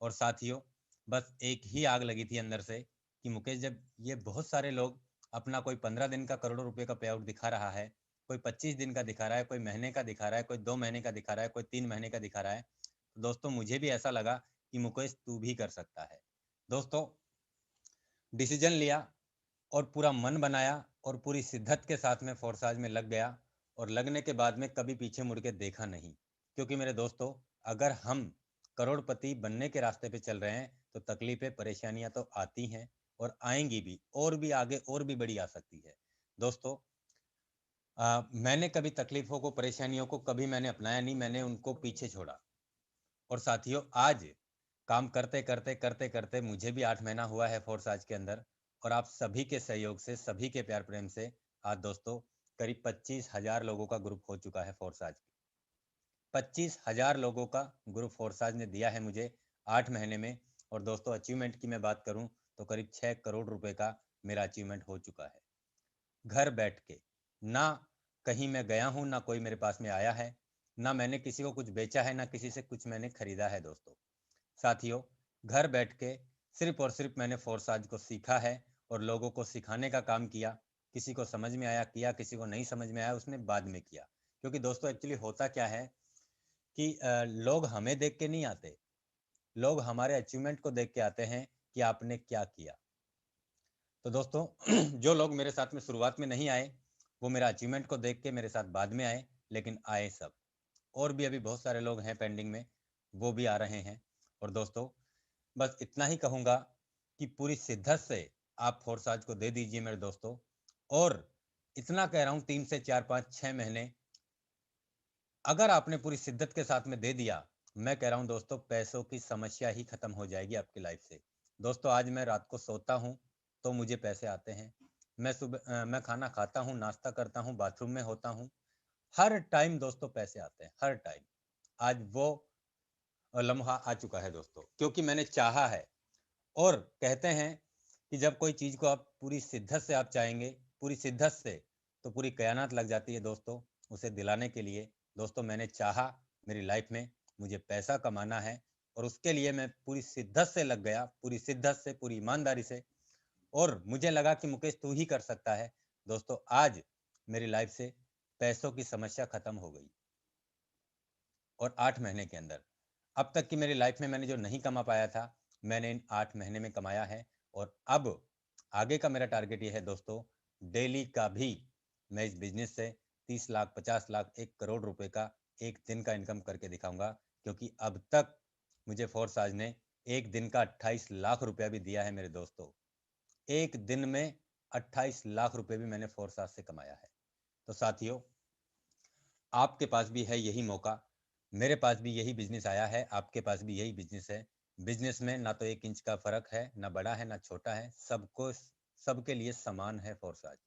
और साथियों बस एक ही आग लगी थी अंदर से कि मुकेश, जब ये बहुत सारे लोग अपना कोई 15 दिन का करोड़ों रुपए का पे आउट दिखा रहा है, कोई 25 दिन का दिखा रहा है, कोई महीने का दिखा रहा है, कोई 2 महीने का दिखा रहा है, कोई 3 महीने का दिखा रहा है, तो दोस्तों मुझे भी ऐसा लगा कि मुकेश तू भी कर सकता है। दोस्तों डिसीजन लिया और पूरा मन बनाया और पूरी शिद्दत के साथ में फोर्साज में लग गया, और लगने के बाद में कभी पीछे मुड़ के देखा नहीं। क्योंकि मेरे दोस्तों, अगर हम करोड़पति बनने के रास्ते पे चल रहे हैं तो तकलीफें परेशानियां तो आती हैं और आएंगी भी, और भी आगे और भी बड़ी आ सकती है। दोस्तों मैंने कभी तकलीफों को, परेशानियों को कभी मैंने अपनाया नहीं, मैंने उनको पीछे छोड़ा। और साथियों आज काम करते करते करते करते मुझे भी 8 महीना हुआ है फोर्साज के अंदर, और आप सभी के सहयोग से, सभी के प्यार प्रेम से आज दोस्तों करीब 25,000 लोगों का ग्रुप हो चुका है फोर्साज। 25,000 लोगों का ग्रुप फोर्साज ने दिया है मुझे 8 महीने में। और दोस्तों अचीवमेंट की मैं बात करूं तो करीब 6 करोड़ रुपए का मेरा अचीवमेंट हो चुका है, घर बैठ के। ना कहीं मैं गया हूं, ना कोई मेरे पास में आया है, ना मैंने किसी को कुछ बेचा है, ना किसी से कुछ मैंने खरीदा है। दोस्तों साथियों, घर बैठ के सिर्फ और सिर्फ मैंने फोर्साज को सीखा है और लोगों को सिखाने का काम किया। किसी को समझ में आया किया, किसी को नहीं समझ में आया उसने बाद में किया। क्योंकि दोस्तों एक्चुअली होता क्या है कि लोग हमें देख के नहीं आते, लोग हमारे अचीवमेंट को देख के आते हैं कि आपने क्या किया। तो दोस्तों जो लोग मेरे साथ में शुरुआत में नहीं आए, वो मेरा अचीवमेंट को देख के मेरे साथ बाद में आए, लेकिन आए सब। और भी अभी बहुत सारे लोग हैं पेंडिंग में, वो भी आ रहे हैं। और दोस्तों बस इतना ही कहूंगा कि पूरी शिद्दत से आप फोर्साज को दे दीजिए मेरे दोस्तों। और इतना कह रहा हूं, 3 से 4 5 6 महीने अगर आपने पूरी शिद्दत के साथ में दे दिया, मैं कह रहा हूं दोस्तों पैसों की समस्या ही खत्म हो जाएगी आपकी लाइफ से। दोस्तों आज मैं रात को सोता हूं तो मुझे पैसे आते हैं, मैं खाना खाता हूं, नाश्ता करता हूं, बाथरूम में होता हूं, हर टाइम दोस्तों पैसे आते हैं, हर टाइम। आज वो लम्हा आ चुका है दोस्तों, क्योंकि मैंने चाहा है। और कहते हैं कि जब कोई चीज को आप पूरी शिद्दत से आप चाहेंगे, पूरी शिद्दत से, तो पूरी कायनात लग जाती है दोस्तों उसे दिलाने के लिए। दोस्तों मैंने चाहा मेरी लाइफ में मुझे पैसा कमाना है, और उसके लिए मैं पूरी शिद्दत से लग गया, पूरी शिद्दत से, पूरी ईमानदारी से। और मुझे लगा कि मुकेश तू ही कर सकता है। दोस्तों आज मेरी लाइफ से पैसों की समस्या खत्म हो गई, और 8 महीने के अंदर अब तक की मेरी लाइफ में मैंने जो नहीं कमा पाया था, मैंने इन 8 महीने में कमाया है। और अब आगे का मेरा टारगेट ये है दोस्तों, डेली का भी मैं इस बिजनेस से 30 लाख, 50 लाख, 1 करोड़ रुपए का एक दिन का इनकम करके दिखाऊंगा। क्योंकि अब तक मुझे फोर्साज ने एक दिन का 28 लाख रुपया भी दिया है मेरे दोस्तों। एक दिन में 28 लाख रुपए भी मैंने फोर्साज से कमाया है। तो साथियों आपके पास भी है यही मौका, मेरे पास भी यही बिजनेस आया है, आपके पास भी यही बिजनेस है। बिजनेस में ना तो 1 इंच का फर्क है, ना बड़ा है ना छोटा है, सबको, सबके लिए समान है फोर्साज।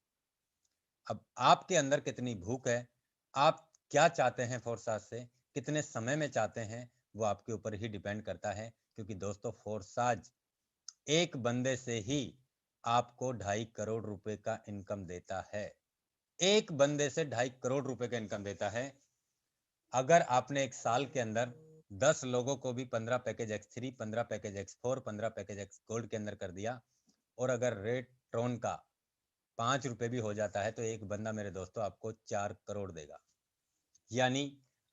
अब आपके अंदर कितनी भूख है, आप क्या चाहते हैं फोर्साज से, कितने समय में चाहते हैं, वो आपके ऊपर ही डिपेंड करता है। क्योंकि दोस्तों फोर्साज एक बंदे से ही आपको 2.5 करोड़ रुपए का इनकम देता है। एक बंदे से 2.5 करोड़ रुपए का इनकम देता है। अगर आपने एक साल के अंदर 10 लोगों को भी 15 package X3, 15 package X4, 15 package X gold के अंदर कर दिया, और अगर रेट ट्रोन का 5 रुपए भी हो जाता है, तो एक बंदा मेरे दोस्तों आपको 4 करोड़ देगा। यानी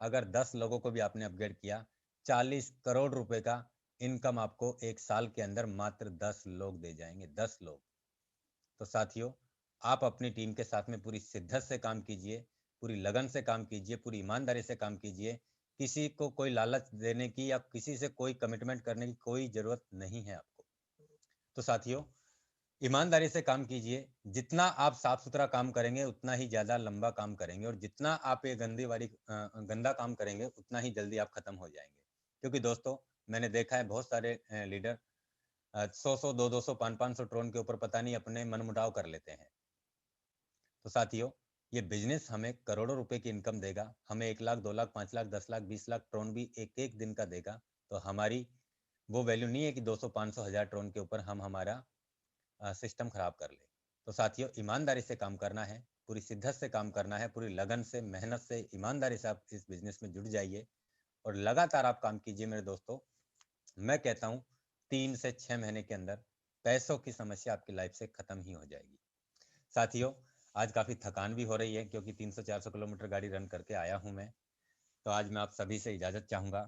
अगर 10 लोगों को भी आपने अपग्रेड किया, 40 करोड़ रुपए का इनकम आपको एक साल के अंदर मात्र 10 लोग दे जाएंगे, 10 लोग। तो साथियों आप अपनी टीम के साथ में पूरी शिद्दत से काम कीजिए, पूरी लगन से काम कीजिए, पूरी ईमानदारी से काम कीजिए। किसी को कोई लालच देने की या किसी से कोई कमिटमेंट करने की कोई जरूरत नहीं है आपको। तो साथियों ईमानदारी से काम कीजिए, जितना आप साफ सुथरा काम करेंगे उतना ही ज्यादा लंबा काम करेंगे, और जितना आप ये गंदा काम करेंगे उतना ही जल्दी आप खत्म हो जाएंगे। क्योंकि दोस्तों मैंने देखा है बहुत सारे लीडर 100 200 500 ट्रोन के ऊपर पता नहीं अपने मनमुटाव कर लेते हैं। तो साथियों ये बिजनेस हमें करोड़ों रुपए की इनकम देगा, हमें 1 लाख, 2 लाख, 5 लाख, 10 लाख, 20 लाख ट्रोन भी एक एक दिन का देगा। तो हमारी वो वैल्यू नहीं है कि 200 500 1000 ट्रोन के ऊपर हम हमारा सिस्टम खराब कर ले। तो साथियों ईमानदारी से काम करना है, पूरी शिद्दत से काम करना है, पूरी लगन से, मेहनत से, ईमानदारी से आप इस बिजनेस में जुड़ जाइए और लगातार आप काम कीजिए मेरे दोस्तों। मैं कहता हूं 3 से 6 महीने के अंदर पैसों की समस्या आपकी लाइफ से खत्म ही हो जाएगी। साथियों, आज काफ़ी थकान भी हो रही है क्योंकि 300-400 किलोमीटर गाड़ी रन करके आया हूं मैं। तो आज मैं आप सभी से इजाज़त चाहूँगा।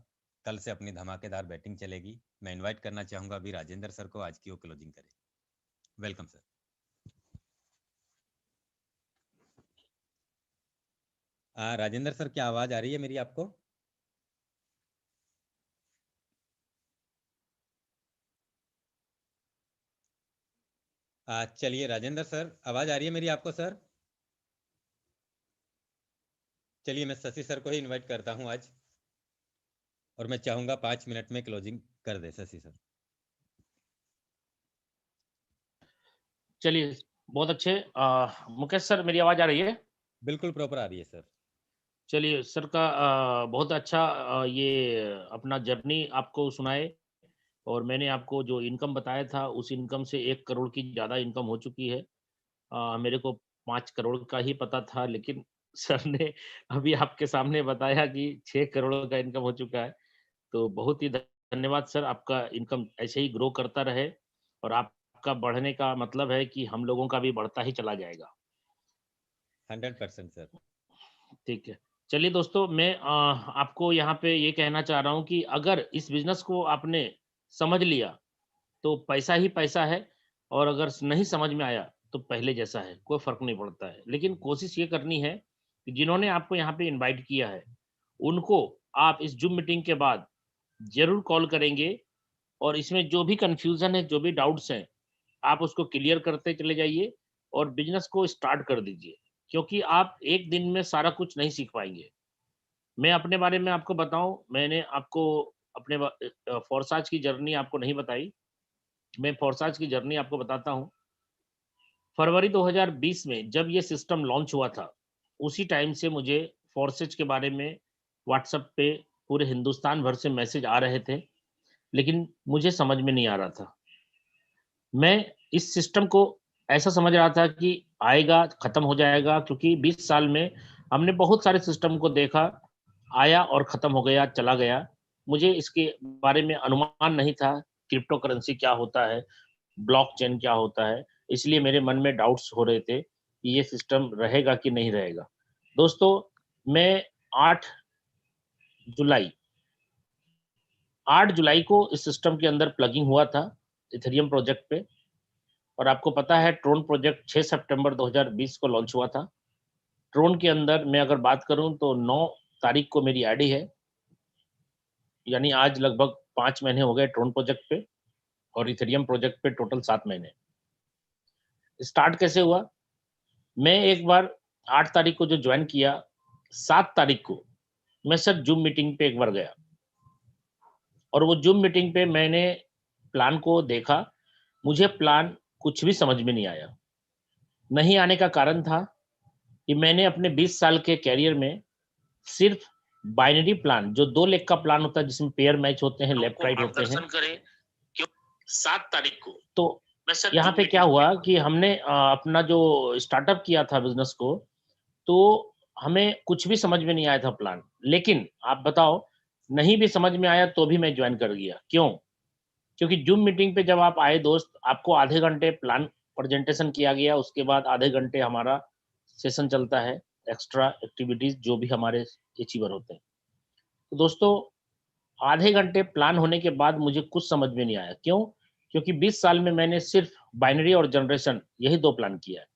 कल से अपनी धमाकेदार बैटिंग चलेगी। मैं इनवाइट करना चाहूँगा अभी राजेंद्र सर को, आज की वो क्लोजिंग करें। Welcome sir. राजेंद्र सर, क्या आवाज़ आ रही है मेरी आपको? चलिए राजेंद्र सर, आवाज़ आ रही है मेरी आपको सर? चलिए मैं शशि सर को ही इनवाइट करता हूं आज, और मैं चाहूँगा 5 मिनट में क्लोजिंग कर दे शशि सर। चलिए, बहुत अच्छे। मुकेश सर, मेरी आवाज़ आ रही है? बिल्कुल प्रॉपर आ रही है सर। चलिए, सर का बहुत अच्छा ये अपना जर्नी आपको सुनाए, और मैंने आपको जो इनकम बताया था उस इनकम से 1 करोड़ की ज़्यादा इनकम हो चुकी है। मेरे को 5 करोड़ का ही पता था, लेकिन सर ने अभी आपके सामने बताया कि 6 करोड़ का इनकम हो चुका है। तो बहुत ही धन्यवाद सर, आपका इनकम ऐसे ही ग्रो करता रहे, और आपका बढ़ने का मतलब है कि हम लोगों का भी बढ़ता ही चला जाएगा। 100% सर। ठीक है। चलिए दोस्तों, मैं आपको यहाँ पे ये कहना चाह रहा हूँ कि अगर इस बिज़नेस को आपने समझ लिया, तो पैसा ही पैसा है, और अगर नहीं समझ में आया, तो पहले जैसा है, कोई फ़र्क नहीं पड़ता है। लेकिन कोशिश ये करनी है कि जिन्होंने आपको यहाँ पे इनवाइट किया है, उनको आप इस ज़ूम मीटिंग के बाद ज़रूर कॉल करेंगे, और इसमें जो भी कन्फ्यूज़न है, जो भी डाउट्स हैं, आप उसको क्लियर करते चले जाइए और बिज़नेस को स्टार्ट कर दीजिए, क्योंकि आप एक दिन में सारा कुछ नहीं सीख पाएँगे। मैं अपने बारे में आपको बताऊँ, मैंने आपको अपने फ़ोरसाज की जर्नी आपको नहीं बताई। मैं फ़ोरसाज की जर्नी आपको बताता हूँ। फरवरी 2020 में जब ये सिस्टम लॉन्च हुआ था, उसी टाइम से मुझे फ़ोरसेज के बारे में व्हाट्सएप पे पूरे हिंदुस्तान भर से मैसेज आ रहे थे, लेकिन मुझे समझ में नहीं आ रहा था। मैं इस सिस्टम को ऐसा समझ रहा था कि आएगा, खत्म हो जाएगा, क्योंकि 20 साल में हमने बहुत सारे सिस्टम को देखा, आया और खत्म हो गया, चला गया। मुझे इसके बारे में अनुमान नहीं था, क्रिप्टो करेंसी क्या होता है, ब्लॉकचेन क्या होता है, इसलिए मेरे मन में डाउट्स हो रहे थे कि ये सिस्टम रहेगा कि नहीं रहेगा। दोस्तों, मैं 8 जुलाई 8 जुलाई को इस सिस्टम के अंदर प्लगिंग हुआ था, इथेरियम प्रोजेक्ट पे। और आपको पता है ट्रोन प्रोजेक्ट 6 सितंबर 2020 को लॉन्च हुआ था। ट्रोन के अंदर मैं अगर बात करूं तो 9 तारीख को मेरी आईडी है, यानी आज लगभग 5 महीने हो गए ट्रोन प्रोजेक्ट पे, और इथेरियम प्रोजेक्ट पे टोटल 7 महीने। स्टार्ट कैसे हुआ? मैं एक बार 8 तारीख को जो ज्वाइन किया, 7 तारीख को मैं सर जूम मीटिंग पे एक बार गया, और वो जूम मीटिंग पे मैंने प्लान को देखा। मुझे प्लान कुछ भी समझ में नहीं आया। नहीं आने का कारण था कि मैंने अपने 20 साल के करियर में सिर्फ बाइनरी प्लान, जो 2 लेग का प्लान होता है जिसमें पेयर मैच होते हैं, लेफ्ट राइट होते हैं, 7 तारीख को। तो यहाँ पे क्या हुआ कि हमने अपना जो स्टार्टअप किया था बिजनेस को, तो हमें कुछ भी समझ में नहीं आया था प्लान। लेकिन आप बताओ, नहीं भी समझ में आया तो भी मैं ज्वाइन कर गया। क्यों? क्योंकि जूम मीटिंग पे जब आप आए दोस्त, आपको आधे घंटे प्लान प्रेजेंटेशन किया गया, उसके बाद आधे घंटे हमारा सेशन चलता है, एक्स्ट्रा एक्टिविटीज जो भी हमारे अचीवर होते हैं। तो दोस्तों, आधे घंटे प्लान होने के बाद मुझे कुछ समझ में नहीं आया। क्यों? क्योंकि 20 साल में मैंने सिर्फ बाइनरी और जनरेशन, यही 2 प्लान किया है।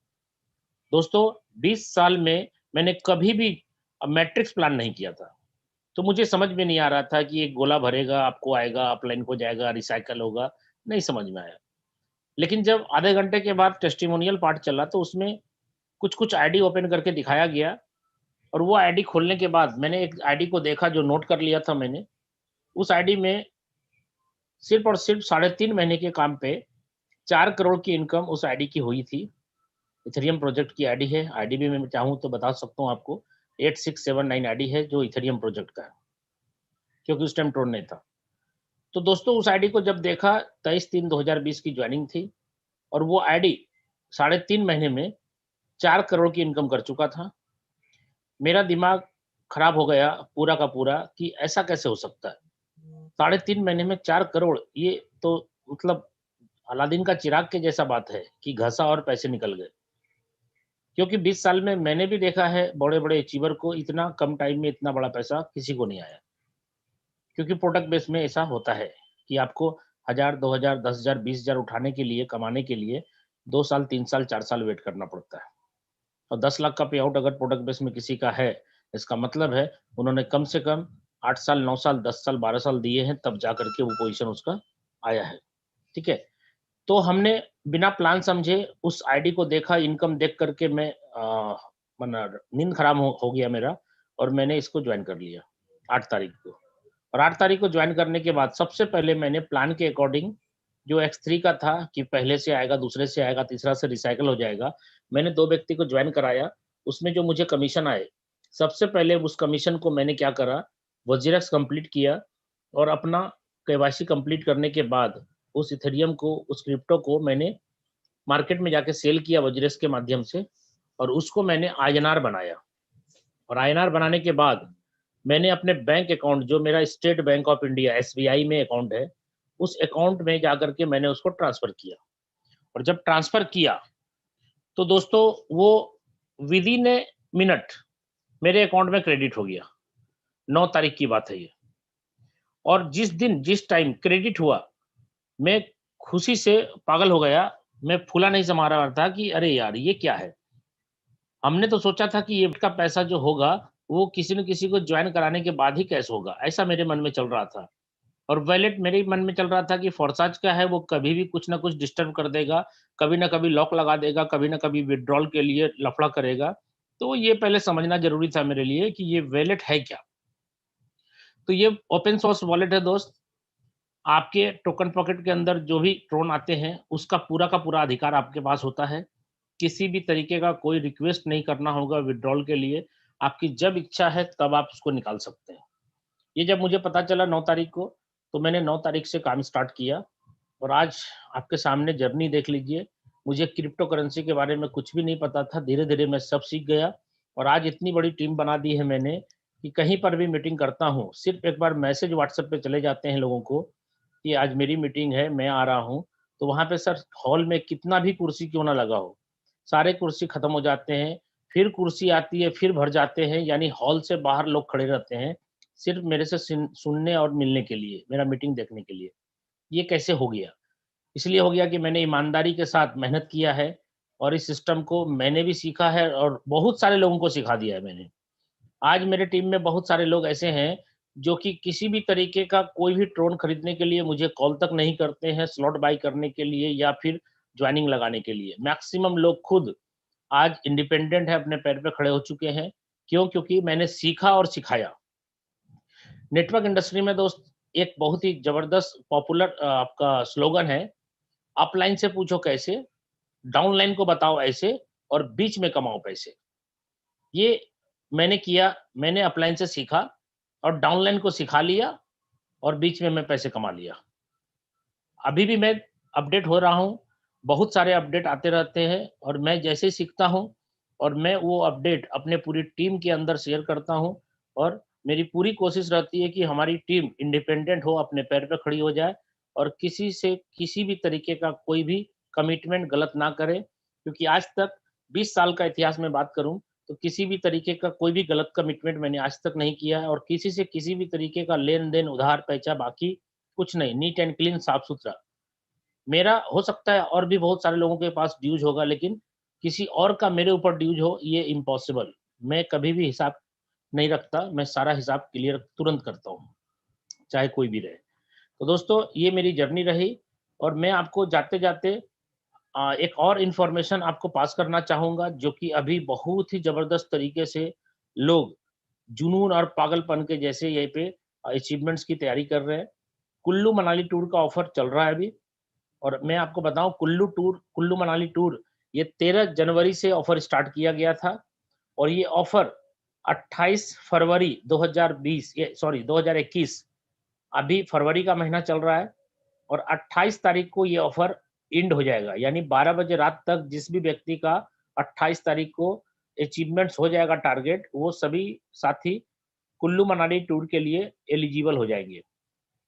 दोस्तों, 20 साल में मैंने कभी भी मैट्रिक्स प्लान नहीं किया था। तो मुझे समझ में नहीं आ रहा था कि एक गोला भरेगा, आपको आएगा, अपलाइन हो जाएगा, रिसाइकल होगा, नहीं समझ में आया। लेकिन जब आधे घंटे के बाद टेस्टिमोनियल पार्ट चला, तो उसमें कुछ-कुछ आईडी ओपन करके दिखाया गया, और वो आईडी खोलने के बाद मैंने एक आईडी को देखा जो नोट कर लिया था मैंने। उस आईडी में सिर्फ़ और सिर्फ़ 3.5 महीने के काम पे 4 करोड़ की इनकम उस आईडी की हुई थी। इथेरियम प्रोजेक्ट की आईडी है। आईडी भी मैं चाहूँ तो बता सकता हूँ आपको, 8679 आईडी है जो इथेरियम प्रोजेक्ट का है, क्योंकि उस टाइम ट्रोन नहीं था। तो दोस्तों, उस आईडी को जब देखा, 23/3/2020 की जॉइनिंग थी, और वो आईडी 3.5 महीने में 4 करोड़ की इनकम कर चुका था। मेरा दिमाग खराब हो गया पूरा का पूरा कि ऐसा कैसे हो सकता है? 3.5 महीने में 4 करोड़, ये तो मतलब अलादीन का चिराग के जैसा बात है कि घसा और पैसे निकल गए। क्योंकि 20 साल में मैंने भी देखा है बड़े-बड़े अचीवर को इतना कम टाइम में इतना बड़ा पैसा किसी को नहीं आया। क्योंकि प्रोडक्ट बेस में ऐसा होता है कि आपको 1000, 2000, 10,000, 20,000 उठाने के लिए, कमाने के लिए 2 साल, 3 साल, 4 साल वेट करना पड़ता है। और 10 लाख का पे आउट अगर प्रोडक्ट बेस में किसी का है, इसका मतलब है उन्होंने कम से कम 8 साल, 9 साल, 10 साल, 12 साल दिए हैं, तब जा कर के वो पोज़ीशन उसका आया है। ठीक है? तो हमने बिना प्लान समझे उस आईडी को देखा, इनकम देख कर के मैं मना नींद खराब हो गया मेरा और मैंने इसको जॉइन कर लिया 8 तारीख को। और 8 तारीख को जॉइन करने के बाद सबसे पहले मैंने प्लान के अकॉर्डिंग जो X3 का था कि पहले से आएगा, दूसरे से आएगा, तीसरा से रिसाइकिल हो जाएगा, मैंने 2 व्यक्ति को जॉइन कराया। उसमें जो मुझे कमीशन आए, सबसे पहले उस कमीशन को मैंने क्या करा, वो ज़ेरॉक्स कंप्लीट किया और अपना केवाईसी कंप्लीट करने के बाद उस इथेरियम को, उस क्रिप्टो को मैंने मार्केट में जाके सेल किया वज्रेस के माध्यम से और उसको मैंने आईएनआर बनाया। और आईएनआर बनाने के बाद मैंने अपने बैंक अकाउंट जो मेरा state bank of India SBI में अकाउंट है, उस अकाउंट में जाकर के मैंने उसको ट्रांसफर किया। और जब ट्रांसफर किया तो दोस्तों वो विद इन ए मिनट मेरे अकाउंट में क्रेडिट हो गया। 9 तारीख की बात है ये। और जिस दिन जिस टाइम क्रेडिट हुआ, मैं खुशी से पागल हो गया। मैं फूला नहीं समा रहा था कि अरे यार ये क्या है? हमने तो सोचा था कि ये का पैसा जो होगा वो किसी न किसी को जॉइन कराने के बाद ही कैश होगा, ऐसा मेरे मन में चल रहा था। और वॉलेट मेरे मन में चल रहा था कि फोर्साज का है, वो कभी भी कुछ ना कुछ डिस्टर्ब कर देगा, कभी ना कभी लॉक लगा देगा, कभी ना कभी विथड्रॉल के लिए लफड़ा करेगा। तो ये पहले समझना ज़रूरी था मेरे लिए कि ये वॉलेट है क्या? तो ये ओपन सोर्स वॉलेट है दोस्त। आपके टोकन पॉकेट के अंदर जो भी ट्रोन आते हैं, उसका पूरा का पूरा अधिकार आपके पास होता है। किसी भी तरीके का कोई रिक्वेस्ट नहीं करना होगा विथड्रॉल के लिए। आपकी जब इच्छा है तब आप उसको निकाल सकते हैं। ये जब मुझे पता चला 9 तारीख को, तो मैंने 9 तारीख से काम स्टार्ट किया और आज आपके सामने जर्नी देख लीजिए। मुझे क्रिप्टो करेंसी के बारे में कुछ भी नहीं पता था, धीरे-धीरे मैं सब सीख गया और आज इतनी बड़ी टीम बना दी है मैंने कि कहीं पर भी मीटिंग करता हूँ, सिर्फ़ एक बार मैसेज व्हाट्सएप पे चले जाते हैं लोगों को कि आज मेरी मीटिंग है, मैं आ रहा हूँ। तो वहाँ पे सर हॉल में कितना भी कुर्सी क्यों ना लगा हो, सारे कुर्सी खत्म हो जाते हैं, फिर कुर्सी आती है, फिर भर जाते हैं, यानी हॉल से बाहर लोग खड़े रहते हैं, सिर्फ़ मेरे से सुनने और मिलने के लिए, मेरा मीटिंग देखने के लिए। ये कैसे हो गया? इसलिए हो गया कि मैंने ईमानदारी के साथ मेहनत किया है और इस सिस्टम को मैंने भी सीखा है और बहुत सारे लोगों को सिखा दिया है मैंने। आज मेरे टीम में बहुत सारे लोग ऐसे हैं, जो कि किसी भी तरीके का कोई भी ट्रोन खरीदने के लिए मुझे कॉल तक नहीं करते हैं, स्लॉट बाय करने के लिए या फिर जॉइनिंग लगाने के लिए। मैक्सिमम लोग खुद आज इंडिपेंडेंट है, अपने पैर पे खड़े हो चुके हैं। क्यों? क्योंकि मैंने सीखा और सिखाया। नेटवर्क इंडस्ट्री में दोस्त एक बहुत ही ज़बरदस्त पॉपुलर आपका स्लोगन है, अपलाइन से पूछो कैसे, डाउनलाइन को बताओ ऐसे और बीच में कमाओ पैसे। ये मैंने किया, मैंने अपलाइन से सीखा और डाउनलाइन को सिखा लिया और बीच में मैं पैसे कमा लिया। अभी भी मैं अपडेट हो रहा हूँ, बहुत सारे अपडेट आते रहते हैं और मैं जैसे ही सीखता हूँ और मैं वो अपडेट अपने पूरी टीम के अंदर शेयर करता हूँ और मेरी पूरी कोशिश रहती है कि हमारी टीम इंडिपेंडेंट हो, अपने पैर पे खड़ी हो जाए और किसी से किसी भी तरीके का कोई भी कमिटमेंट गलत ना करे। क्योंकि आज तक 20 साल का इतिहास में बात करूँ, तो किसी भी तरीके का कोई भी गलत कमिटमेंट मैंने आज तक नहीं किया है और किसी से किसी भी तरीके का लेन-देन, उधार-पैंचा बाकी कुछ नहीं, नीट एंड क्लीन साफ-सुथरा। मेरा हो सकता है और भी बहुत सारे लोगों के पास ड्यूज़ होगा, लेकिन किसी और का मेरे ऊपर ड्यूज़ हो ये इम्पॉसिबल। मैं कभी भी हिसाब नहीं रखता, मैं सारा हिसाब क्लियर तुरंत करता हूँ, चाहे कोई भी रहे। तो दोस्तों ये मेरी जर्नी रही और मैं आपको जाते-जाते एक और इन्फॉर्मेशन आपको पास करना चाहूँगा जो कि अभी बहुत ही ज़बरदस्त तरीके से लोग जुनून और पागलपन के जैसे यहीं पे अचीवमेंट्स की तैयारी कर रहे हैं। कुल्लू मनाली टूर का ऑफ़र चल रहा है अभी और मैं आपको बताऊँ कुल्लू मनाली टूर ये 13 जनवरी से ऑफ़र स्टार्ट किया गया था और ये ऑफ़र 28 फरवरी 2021 अभी फरवरी का महीना चल रहा है और 28 तारीख को ये ऑफ़र एंड हो जाएगा। यानी 12 बजे रात तक जिस भी व्यक्ति का 28 तारीख को अचीवमेंट्स हो जाएगा टारगेट, वो सभी साथी कुल्लू मनाली टूर के लिए एलिजिबल हो जाएँगे।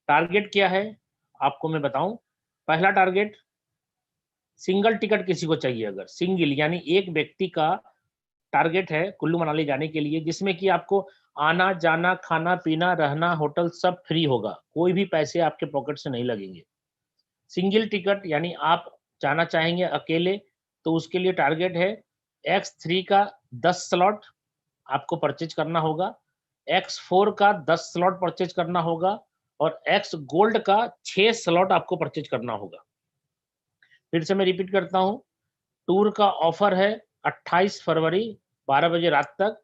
टारगेट क्या है? आपको मैं बताऊँ, पहला टारगेट, सिंगल टिकट किसी को चाहिए, अगर सिंगल यानी एक व्यक्ति का टारगेट है कुल्लू मनाली जाने के लिए, जिसमें कि आपको आना जाना खाना पीना रहना होटल सब फ्री होगा, कोई भी पैसे आपके पॉकेट से नहीं लगेंगे। सिंगल टिकट यानी आप जाना चाहेंगे अकेले, तो उसके लिए टारगेट है X3 का 10 स्लॉट आपको परचेज करना होगा, X4 का 10 स्लॉट परचेज करना होगा और X गोल्ड का 6 स्लॉट आपको परचेज करना होगा। फिर से मैं रिपीट करता हूं, टूर का ऑफर है 28 फरवरी 12 बजे रात तक।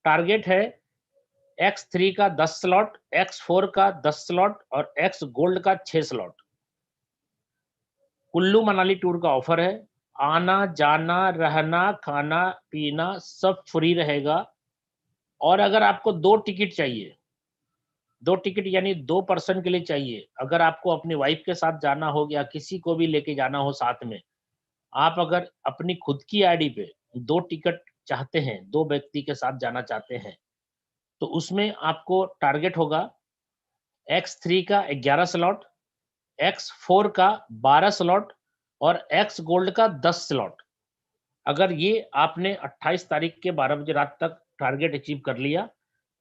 टारगेट है X3 का 10 स्लॉट, X4 का 10 स्लॉट और X गोल्ड का 6 स्लॉट। कुल्लू मनाली टूर का ऑफर है, आना जाना रहना खाना पीना सब फ्री रहेगा। और अगर आपको 2 टिकट चाहिए, 2 टिकट यानी 2 पर्सन के लिए चाहिए, अगर आपको अपनी वाइफ के साथ जाना हो या किसी को भी लेके जाना हो साथ में, आप अगर अपनी खुद की आईडी पे 2 टिकट चाहते हैं, 2 व्यक्ति के साथ जाना चाहते हैं, तो उसमें आपको टारगेट होगा X3 का 11 स्लॉट, X4 का 12 स्लॉट और X गोल्ड का 10 स्लॉट। अगर ये आपने 28 तारीख के 12 बजे रात तक टारगेट अचीव कर लिया,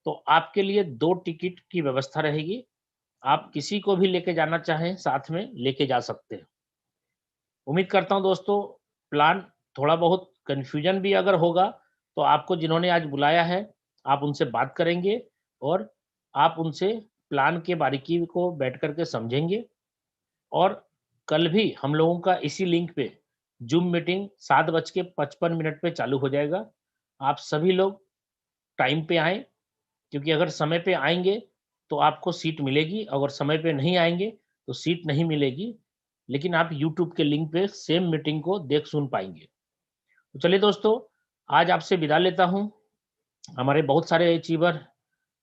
तो आपके लिए 2 टिकट की व्यवस्था रहेगी। आप किसी को भी लेके जाना चाहें साथ में लेके जा सकते हैं। उम्मीद करता हूं दोस्तों, प्लान थोड़ा बहुत कंफ्यूजन भी अगर होगा, तो आपको जिन्होंने आज बुलाया है, आप उनसे बात करेंगे और आप उनसे प्लान के बारीकी को बैठ करके समझेंगे। और कल भी हम लोगों का इसी लिंक पे जूम मीटिंग 7:55 पे चालू हो जाएगा। आप सभी लोग टाइम पे आएँ, क्योंकि अगर समय पे आएँगे तो आपको सीट मिलेगी, अगर समय पे नहीं आएँगे तो सीट नहीं मिलेगी। लेकिन आप यूट्यूब के लिंक पे सेम मीटिंग को देख सुन पाएँगे। तो चलिए दोस्तों, आज आपसे विदा लेता हूँ। हमारे बहुत सारे अचीवर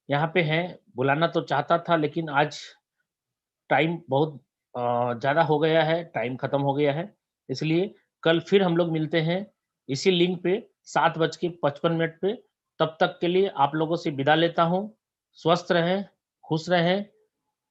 यहाँ पे हैं, बुलाना तो चाहता था लेकिन आज टाइम बहुत ज़्यादा हो गया है, टाइम खत्म हो गया है। इसलिए कल फिर हम लोग मिलते हैं इसी लिंक पे 7:55 पे। तब तक के लिए आप लोगों से विदा लेता हूँ। स्वस्थ रहें, खुश रहें